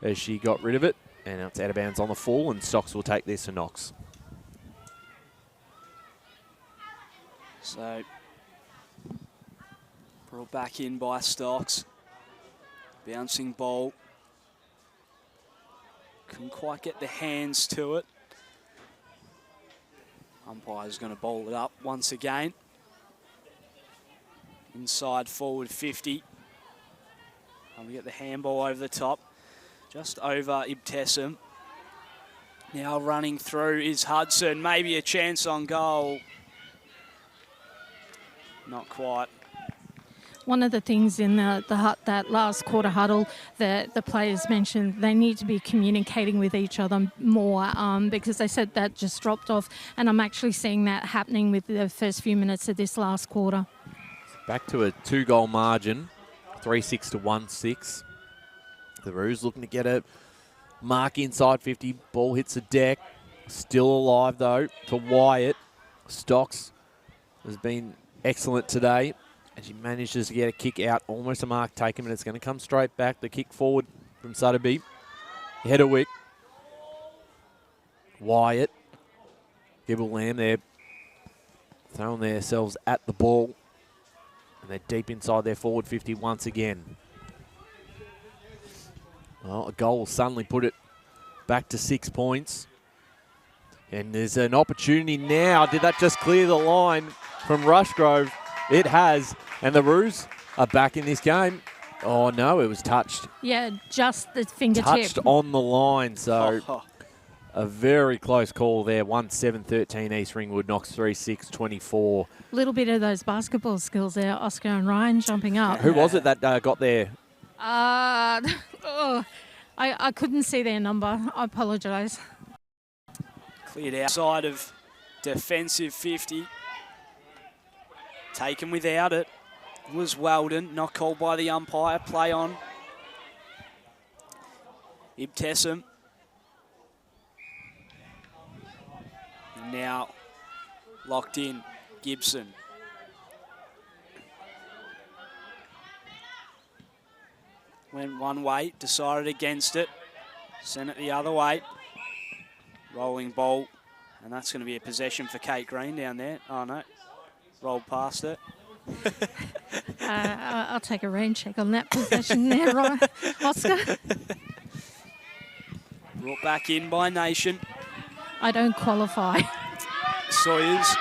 as she got rid of it. And now it's out of bounds on the full, and Stocks will take this to Knox.
So, brought back in by Stocks. Bouncing ball. Couldn't quite get the hands to it. Umpire's going to bowl it up once again. Inside forward 50. And we get the handball over the top. Just over Ibtesem. Now running through is Hudson. Maybe a chance on goal. Not quite.
One of the things in that last quarter huddle that the players mentioned, they need to be communicating with each other more because they said that just dropped off, and I'm actually seeing that happening with the first few minutes of this last quarter.
Back to a 2-goal margin, 3-6 to 1-6. The Roos looking to get a mark inside 50. Ball hits the deck. Still alive, though, to Wyatt. Stocks has been excellent today. And she manages to get a kick out, almost a mark taken, and it's going to come straight back. The kick forward from Sutterby. Headerwick. Wyatt. Gibble Lamb there. Throwing themselves at the ball. And they're deep inside their forward 50 once again. Well, a goal will suddenly put it back to 6 points. And there's an opportunity now. Did that just clear the line from Rushgrove? It has, and the Roos are back in this game. Oh, no, it was touched.
Yeah, just the fingertip.
Touched on the line, so a very close call there. 1-7-13 East Ringwood, Knox 3-6-24.
A little bit of those basketball skills there, Oscar and Ryan jumping up.
Who was it that got there?
I couldn't see their number. I apologise.
Cleared outside of defensive 50. Taken without it was Weldon, not called by the umpire. Play on. Ibtesem. Now locked in, Gibson. Went one way, decided against it. Sent it the other way. Rolling ball, and that's going to be a possession for Kate Green down there. Oh, no. Rolled past it.
I'll take a rain check on that possession there, right, Oscar?
Brought back in by Nation.
I don't qualify.
Sawyers.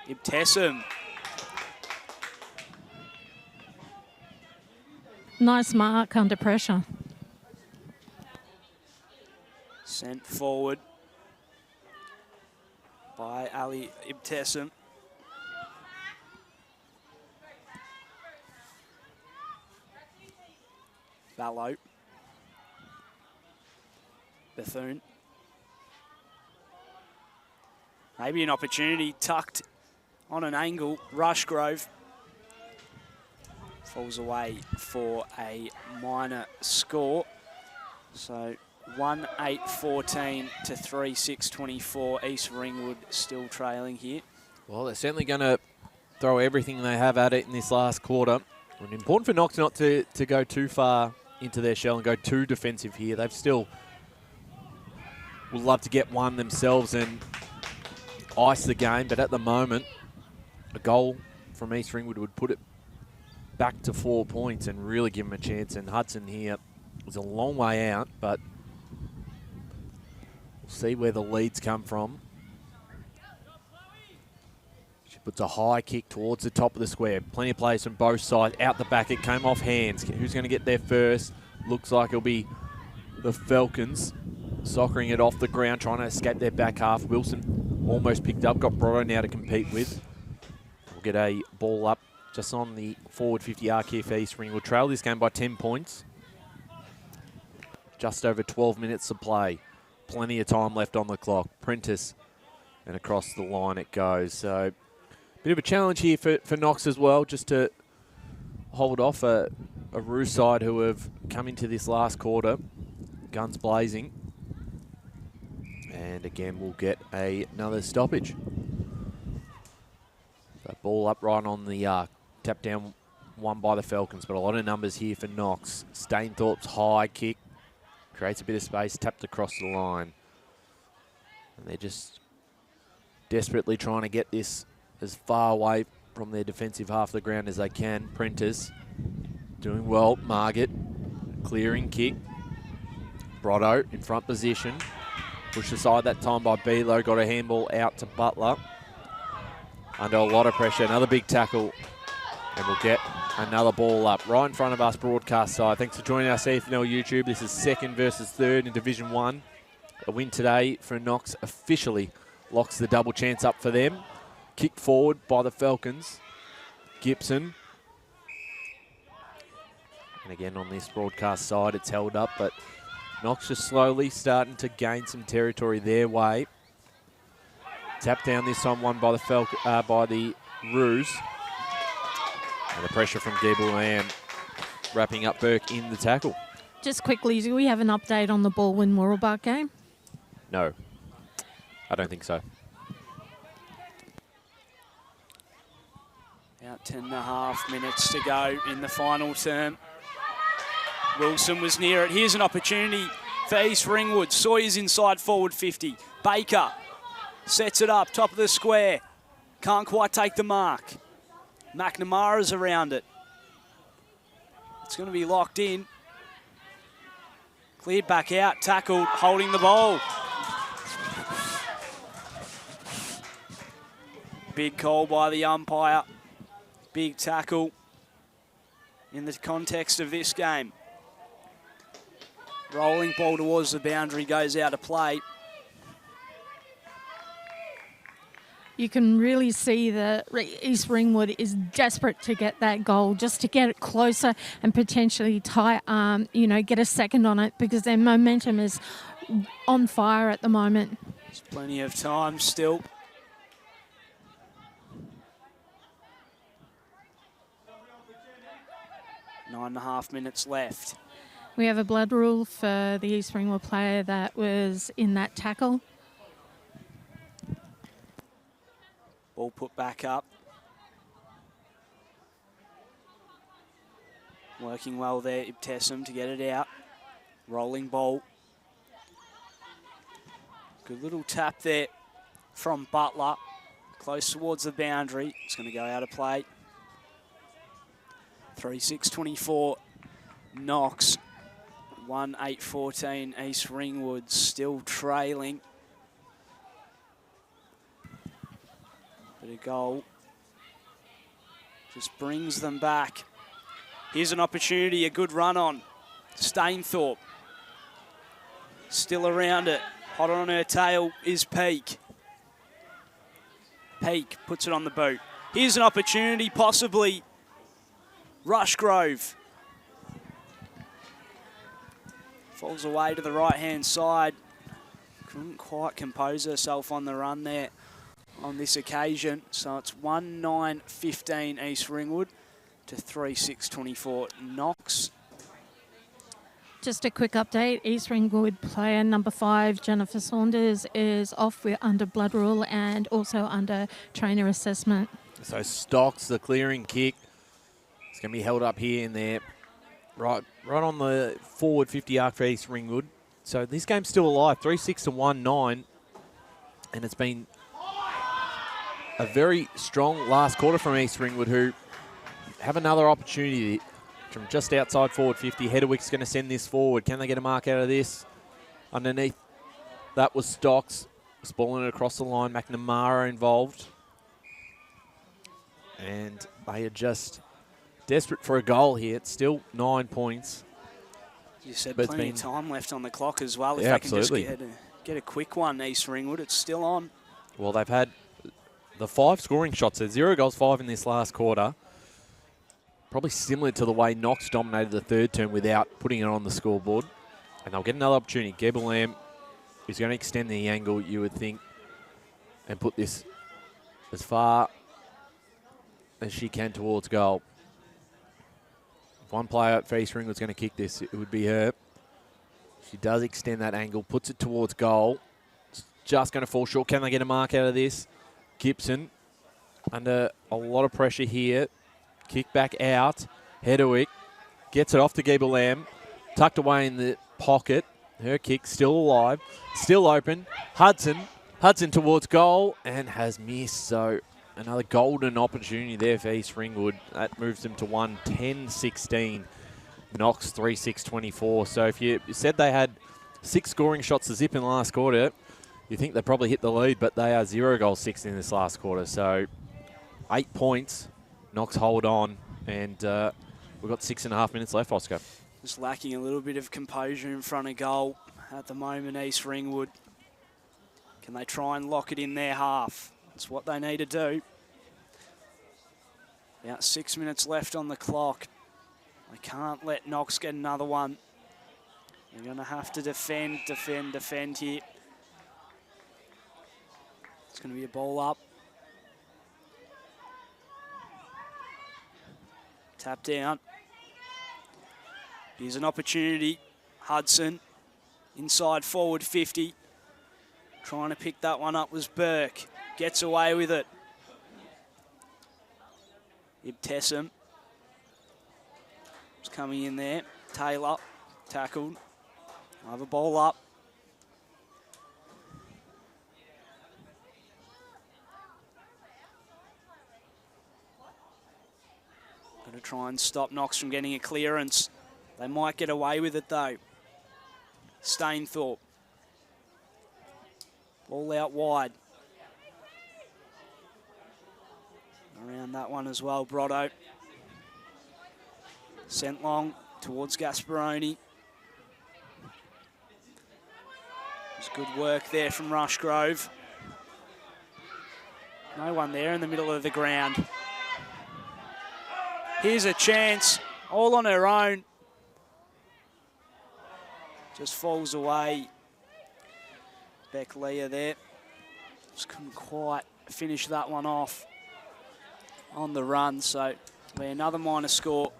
Ibtesem.
Nice mark under pressure.
Sent forward by Ali Ibtesem. Vallow. Bethune. Maybe an opportunity tucked on an angle. Rushgrove falls away for a minor score. So 1-8-14 to 3-6-24. East Ringwood still trailing here.
Well, they're certainly going to throw everything they have at it in this last quarter. And important for Knox not to go too far into their shell and go too defensive here. They've still would love to get one themselves and ice the game, but at the moment, a goal from East Ringwood would put it back to 4 points and really give them a chance. And Hudson here was a long way out, but we'll see where the leads come from. She puts a high kick towards the top of the square. Plenty of players from both sides. Out the back, it came off hands. Who's going to get there first? Looks like it'll be the Falcons. Soccering it off the ground, trying to escape their back half. Wilson almost picked up, got Brotto now to compete with. We'll get a ball up just on the forward 50 arc here for East Ringwood. Trail this game by 10 points. Just over 12 minutes to play. Plenty of time left on the clock. Prentice, and across the line it goes. So, bit of a challenge here for Knox as well, just to hold off a Roos side who have come into this last quarter, guns blazing. And again, we'll get another stoppage. So ball up right on the arc. Tap down one by the Falcons, but a lot of numbers here for Knox. Stainthorpe's high kick creates a bit of space, tapped across the line. And they're just desperately trying to get this as far away from their defensive half of the ground as they can. Prentice doing well. Margaret clearing kick. Brotto in front position. Pushed aside that time by Beelo. Got a handball out to Butler. Under a lot of pressure. Another big tackle. And we'll get another ball up right in front of us broadcast side. Thanks for joining our CFNL YouTube. This is second versus third in Division 1. A win today for Knox officially locks the double chance up for them. Kicked forward by the Falcons. Gibson. And again on this broadcast side, it's held up, but Knox just slowly starting to gain some territory their way. Tap down this time, won by the by the Roos. And the pressure from Gable Lamb wrapping up Burke in the tackle.
Just quickly, do we have an update on the Baldwin-Mooroolbark game?
No, I don't think so.
About 10.5 minutes to go in the final term. Wilson was near it. Here's an opportunity for East Ringwood. Sawyer's inside forward 50. Baker sets it up, top of the square. Can't quite take the mark. McNamara's around it. It's going to be locked in. Cleared back out, tackled, holding the ball. Big call by the umpire. Big tackle in the context of this game. Rolling ball towards the boundary, goes out of play.
You can really see that East Ringwood is desperate to get that goal, just to get it closer and potentially get a second on it, because their momentum is on fire at the moment.
There's plenty of time still. Nine and a half minutes left.
We have a blood rule for the East Ringwood player that was in that tackle.
Ball put back up. Working well there, Ibtessem to get it out. Rolling ball. Good little tap there from Butler. Close towards the boundary. It's going to go out of play. 3-6-24. Knox. 1-8-14. East Ringwood still trailing. But a goal just brings them back. Here's an opportunity, a good run on. Stainthorpe. Still around it. Hot on her tail is Peake. Peake puts it on the boot. Here's an opportunity, possibly Rushgrove. Falls away to the right-hand side. Couldn't quite compose herself on the run there on this occasion. So it's 1-9-15 East Ringwood to 3-6-24 Knox.
Just a quick update. East Ringwood player number 5, Jennifer Saunders, is off. We're under blood rule and also under trainer assessment.
So Stocks, the clearing kick. It's going to be held up here and there. Right on the forward 50 arc for East Ringwood. So this game's still alive. 3-6 to 1-9. And it's been a very strong last quarter from East Ringwood, who have another opportunity from just outside forward 50. Hedderwick's going to send this forward. Can they get a mark out of this? Underneath, that was Stocks. Spalling it across the line. McNamara involved. And they are just desperate for a goal here. It's still 9 points.
You said plenty of time left on the clock as well. If they
absolutely.
can just get a quick one, East Ringwood, it's still on.
Well, they've had the 5 scoring shots. There's 0 goals, 5 in this last quarter. Probably similar to the way Knox dominated the third term without putting it on the scoreboard. And they'll get another opportunity. Gable Lamb is going to extend the angle, you would think, and put this as far as she can towards goal. If one player for East Ringwood's going to kick this, it would be her. She does extend that angle, puts it towards goal. It's just going to fall short. Can they get a mark out of this? Gibson under a lot of pressure here. Kick back out. Hedderwick gets it off to Gable Lamb. Tucked away in the pocket. Her kick still alive. Still open. Hudson towards goal and has missed. So another golden opportunity there for East Ringwood. That moves them to 1-10-16. Knox 3-6-24. So if you said they had 6 scoring shots to zip in the last quarter, you think they probably hit the lead, but they are 0 goals 6 in this last quarter. So 8 points. Knox hold on, and we've got 6.5 minutes left, Oscar.
Just lacking a little bit of composure in front of goal at the moment, East Ringwood. Can they try and lock it in their half? That's what they need to do. About 6 minutes left on the clock. They can't let Knox get another one. They're going to have to defend here. It's going to be a ball up. Tap down. Here's an opportunity. Hudson, inside forward 50. Trying to pick that one up was Burke. Gets away with it. Ibtessem was coming in there. Taylor tackled. Another ball up. Got to try and stop Knox from getting a clearance. They might get away with it though. Stainthorpe. Ball out wide. Around that one as well, Brotto. Sent long towards Gasparoni. There's good work there from Rushgrove. No one there in the middle of the ground. Here's a chance, all on her own. Just falls away. Beck Leah there. Just couldn't quite finish that one off on the run. So another minor score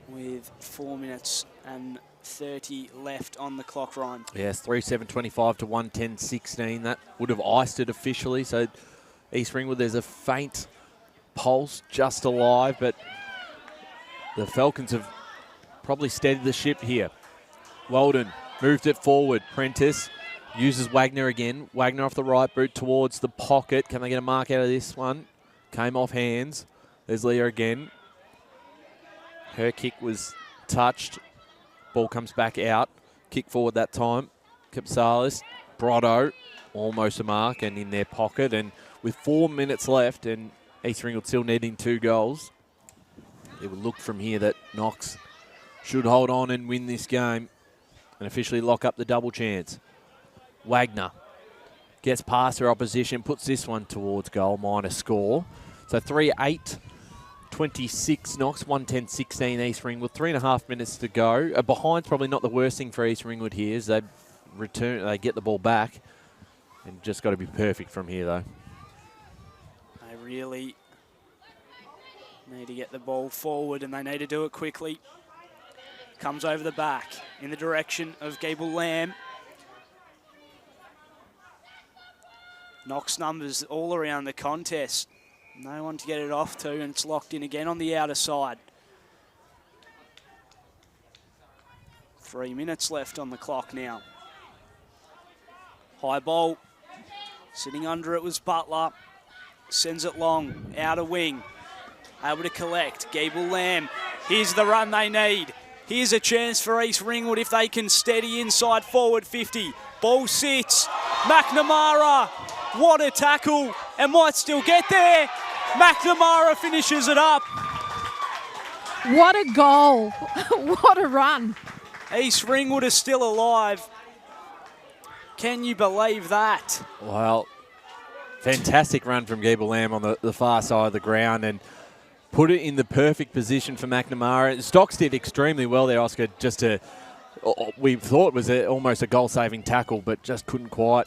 with 4 minutes and 30 left on the clock, Ryan.
Yes, 3-7-25 to 1-10-16. That would have iced it officially. So East Ringwood, there's a faint pulse just alive, but the Falcons have probably steadied the ship here. Weldon moved it forward. Prentice uses Wagner again. Wagner off the right boot towards the pocket. Can they get a mark out of this one? Came off hands. There's Leah again. Her kick was touched. Ball comes back out. Kick forward that time. Capsalis. Brotto. Almost a mark and in their pocket. And with 4 minutes left and East Ringwood still needing 2 goals, it would look from here that Knox should hold on and win this game and officially lock up the double chance. Wagner gets past her opposition, puts this one towards goal, minor score. So 3-8-26 Knox, 1-10-16 East Ringwood. 3.5 minutes to go. Behind's probably not the worst thing for East Ringwood here as they get the ball back. And just got to be perfect from here though.
They really need to get the ball forward and they need to do it quickly. Comes over the back in the direction of Gable Lamb. Knox numbers all around the contest. No one to get it off to, and it's locked in again on the outer side. 3 minutes left on the clock now. High ball. Sitting under it was Butler. Sends it long, outer wing. Able to collect. Gable Lamb. Here's the run they need. Here's a chance for East Ringwood if they can steady inside forward 50. Ball sits. McNamara. What a tackle. And might still get there. McNamara finishes it up.
What a goal. What a run.
East Ringwood is still alive. Can you believe that?
Well, fantastic run from Gable Lamb on the far side of the ground and put it in the perfect position for McNamara. Stocks did extremely well there, Oscar, we thought it was almost a goal-saving tackle, but just couldn't quite.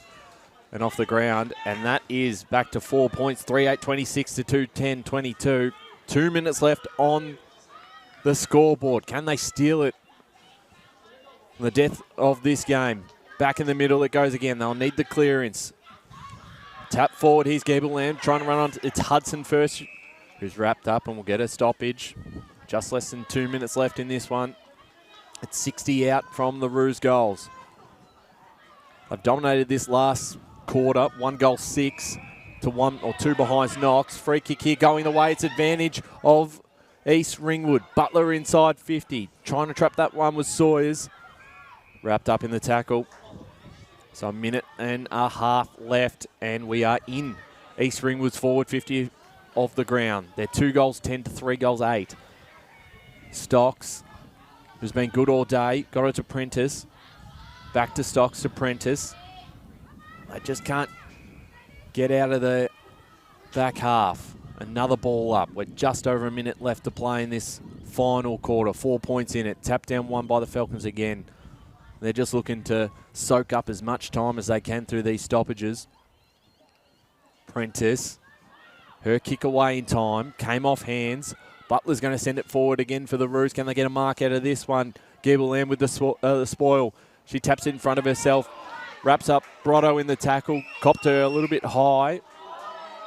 And off the ground, and that is back to 4 points, 3-8-26 to 2-10-22. 2 minutes left on the scoreboard. Can they steal it? The death of this game. Back in the middle it goes again. They'll need the clearance. Tap forward, here's Gable Lamb trying to run on. It's Hudson first, who's wrapped up and will get a stoppage. Just less than 2 minutes left in this one. It's 60 out from the Roos goals. They've dominated this last quarter, 1 goal 6, to 1 or 2 behind Knox. Free kick here going the way. It's advantage of East Ringwood. Butler inside 50. Trying to trap that one was Sawyers. Wrapped up in the tackle. So a minute and a half left, and we are in East Ringwood's forward 50 of the ground. They're 2 goals 10 to 3 goals 8. Stocks, who's been good all day, got it to Prentice. Back to Stocks to Prentice. They just can't get out of the back half. Another ball up. We're just over a minute left to play in this final quarter. 4 points in it. Tapped down 1 by the Falcons again. They're just looking to soak up as much time as they can through these stoppages. Prentice, her kick away in time, came off hands. Butler's going to send it forward again for the Roos. Can they get a mark out of this one? Gibberland with the spoil. She taps it in front of herself, wraps up Brotto in the tackle, copped her a little bit high,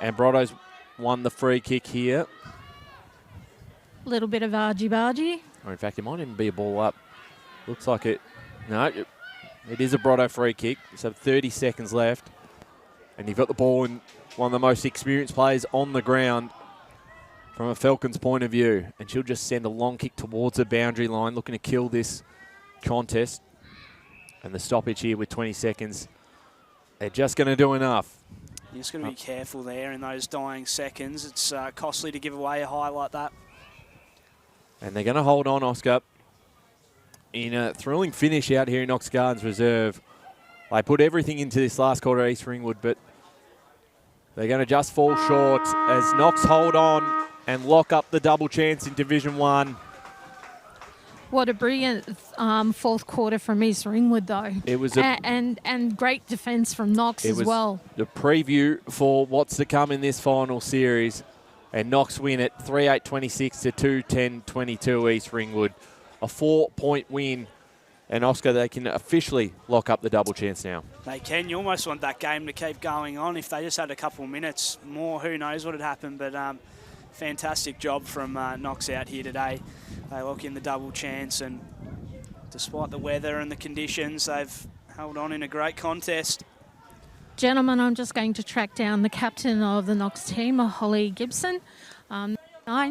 and Brotto's won the free kick here.
A little bit of argy-bargy.
Or in fact, it might even be a ball up. Looks like it. No, it is a Brotto free kick. So 30 seconds left. And you've got the ball in one of the most experienced players on the ground from a Falcons point of view. And she'll just send a long kick towards the boundary line, looking to kill this contest. And the stoppage here with 20 seconds. They're just going to do enough.
You're just going to be careful there in those dying seconds. It's costly to give away a high like that.
And they're going to hold on, Oscar. In a thrilling finish out here in Knox Gardens Reserve. They put everything into this last quarter, East Ringwood, but they're going to just fall short as Knox hold on and lock up the double chance in Division 1.
What a brilliant fourth quarter from East Ringwood, though.
It was
and great defence from Knox as well.
The preview for what's to come in this final series, and Knox win it 38-26 to 2-10-22 East Ringwood. A 4-point win, and Oscar, they can officially lock up the double chance now.
They can. You almost want that game to keep going on. If they just had a couple of minutes more, who knows what had happened. But fantastic job from Knox out here today. They lock in the double chance, and despite the weather and the conditions, they've held on in a great contest.
Gentlemen, I'm just going to track down the captain of the Knox team, Holly Gibson.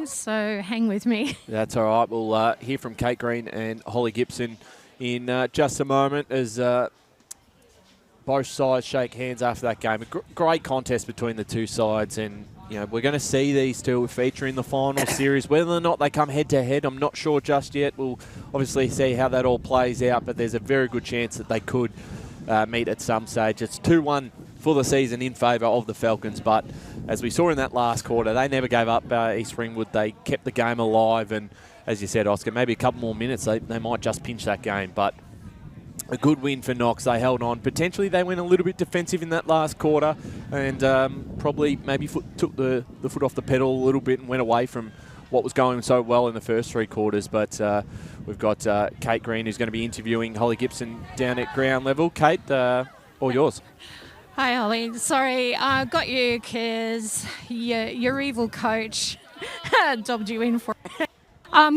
So hang with me.
That's all right. We'll hear from Kate Green and Holly Gibson in just a moment as both sides shake hands after that game. A great contest between the two sides, and you know we're going to see these two feature in the final series. Whether or not they come head-to-head, I'm not sure just yet. We'll obviously see how that all plays out, but there's a very good chance that they could meet at some stage. It's 2-1 for the season in favour of the Falcons, but as we saw in that last quarter, they never gave up East Ringwood. They kept the game alive, and as you said, Oscar, maybe a couple more minutes, they might just pinch that game, but a good win for Knox. They held on. Potentially they went a little bit defensive in that last quarter and probably maybe took the foot off the pedal a little bit and went away from what was going so well in the first 3 quarters, but we've got Kate Green who's going to be interviewing Holly Gibson down at ground level. Kate, all yours.
Hi, Holly. Sorry, I got you because your evil coach dobbed you in for it.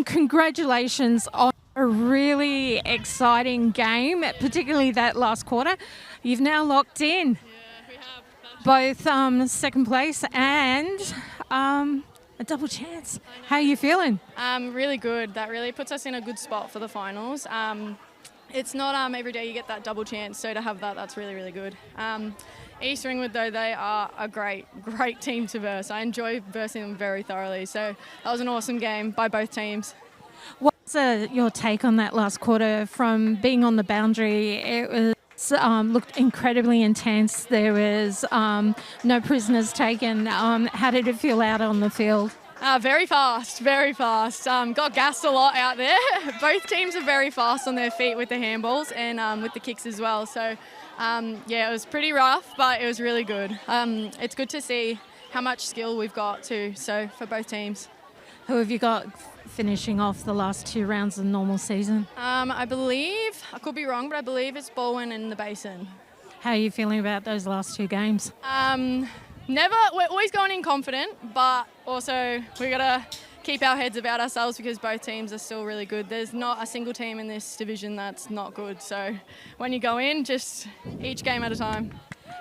Congratulations on a really exciting game, particularly that last quarter. You've now locked in both second place and a double chance. How are you feeling?
Really good. That really puts us in a good spot for the finals. It's not every day you get that double chance, so to have that, that's really, really good. East Ringwood, though, they are a great team to verse. I enjoy versing them very thoroughly, so that was an awesome game by both teams.
What's your take on that last quarter from being on the boundary? It was looked incredibly intense. There was no prisoners taken. How did it feel out on the field?
Very fast, very fast. Got gassed a lot out there. Both teams are very fast on their feet with the handballs and with the kicks as well. So, yeah, it was pretty rough, but it was really good. It's good to see how much skill we've got too, so for both teams.
Who have you got finishing off the last 2 rounds of the normal season?
I believe, I could be wrong, but I believe it's Baldwin and the Basin.
How are you feeling about those last 2 games?
We're always going in confident, but also we got to keep our heads about ourselves because both teams are still really good. There's not a single team in this division that's not good. So when you go in, just each game at a time.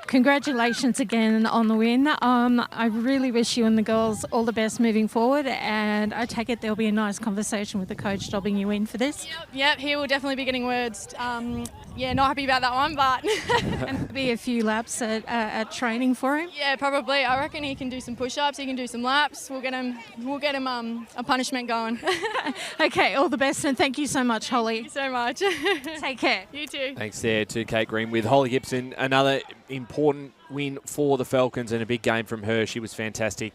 Congratulations again on the win. I really wish you and the girls all the best moving forward, and I take it there'll be a nice conversation with the coach dobbing you in for this.
Yep, he will definitely be getting words. Yeah, not happy about that one, but...
And there'll be a few laps at training for him.
Yeah, probably. I reckon he can do some push-ups, he can do some laps. We'll get him a punishment going.
Okay, all the best, and thank you so much, Holly.
Thank you so much.
Take care.
You too.
Thanks there to Kate Green with Holly Gibson. Another important win for the Falcons and a big game from her. She was fantastic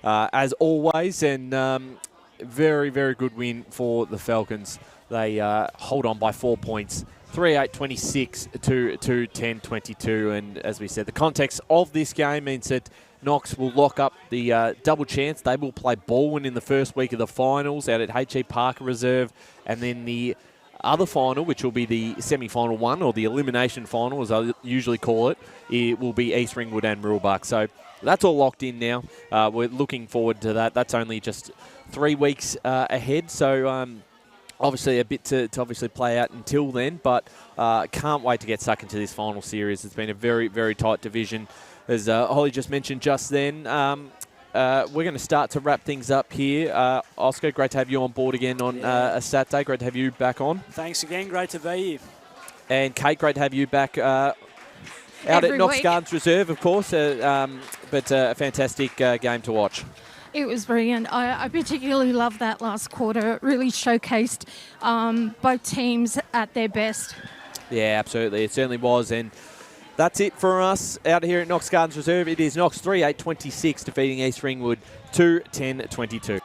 as always, and very, very good win for the Falcons. They hold on by 4 points. 38-26 to 10-22, and as we said, the context of this game means that Knox will lock up the double chance. They will play Baldwin in the first week of the finals out at H.E. Parker Reserve, and then the other final, which will be the semi-final one, or the elimination final as I usually call it, it will be East Ringwood and Murrelbach. So that's all locked in now. We're looking forward to that. That's only just 3 weeks ahead, so obviously a bit to obviously play out until then, but can't wait to get stuck into this final series. It's been a very, very tight division. As Holly just mentioned just then, we're going to start to wrap things up here. Oscar, great to have you on board again on a Saturday. Great to have you back on.
Thanks again. Great to be here.
And Kate, great to have you back out
Every
at Knox
week.
Gardens Reserve, of course, but a fantastic game to watch.
It was brilliant. I particularly loved that last quarter. It really showcased both teams at their best.
Yeah, absolutely. It certainly was. And that's it for us out here at Knox Gardens Reserve. It is Knox 38-26 defeating East Ringwood 10-22.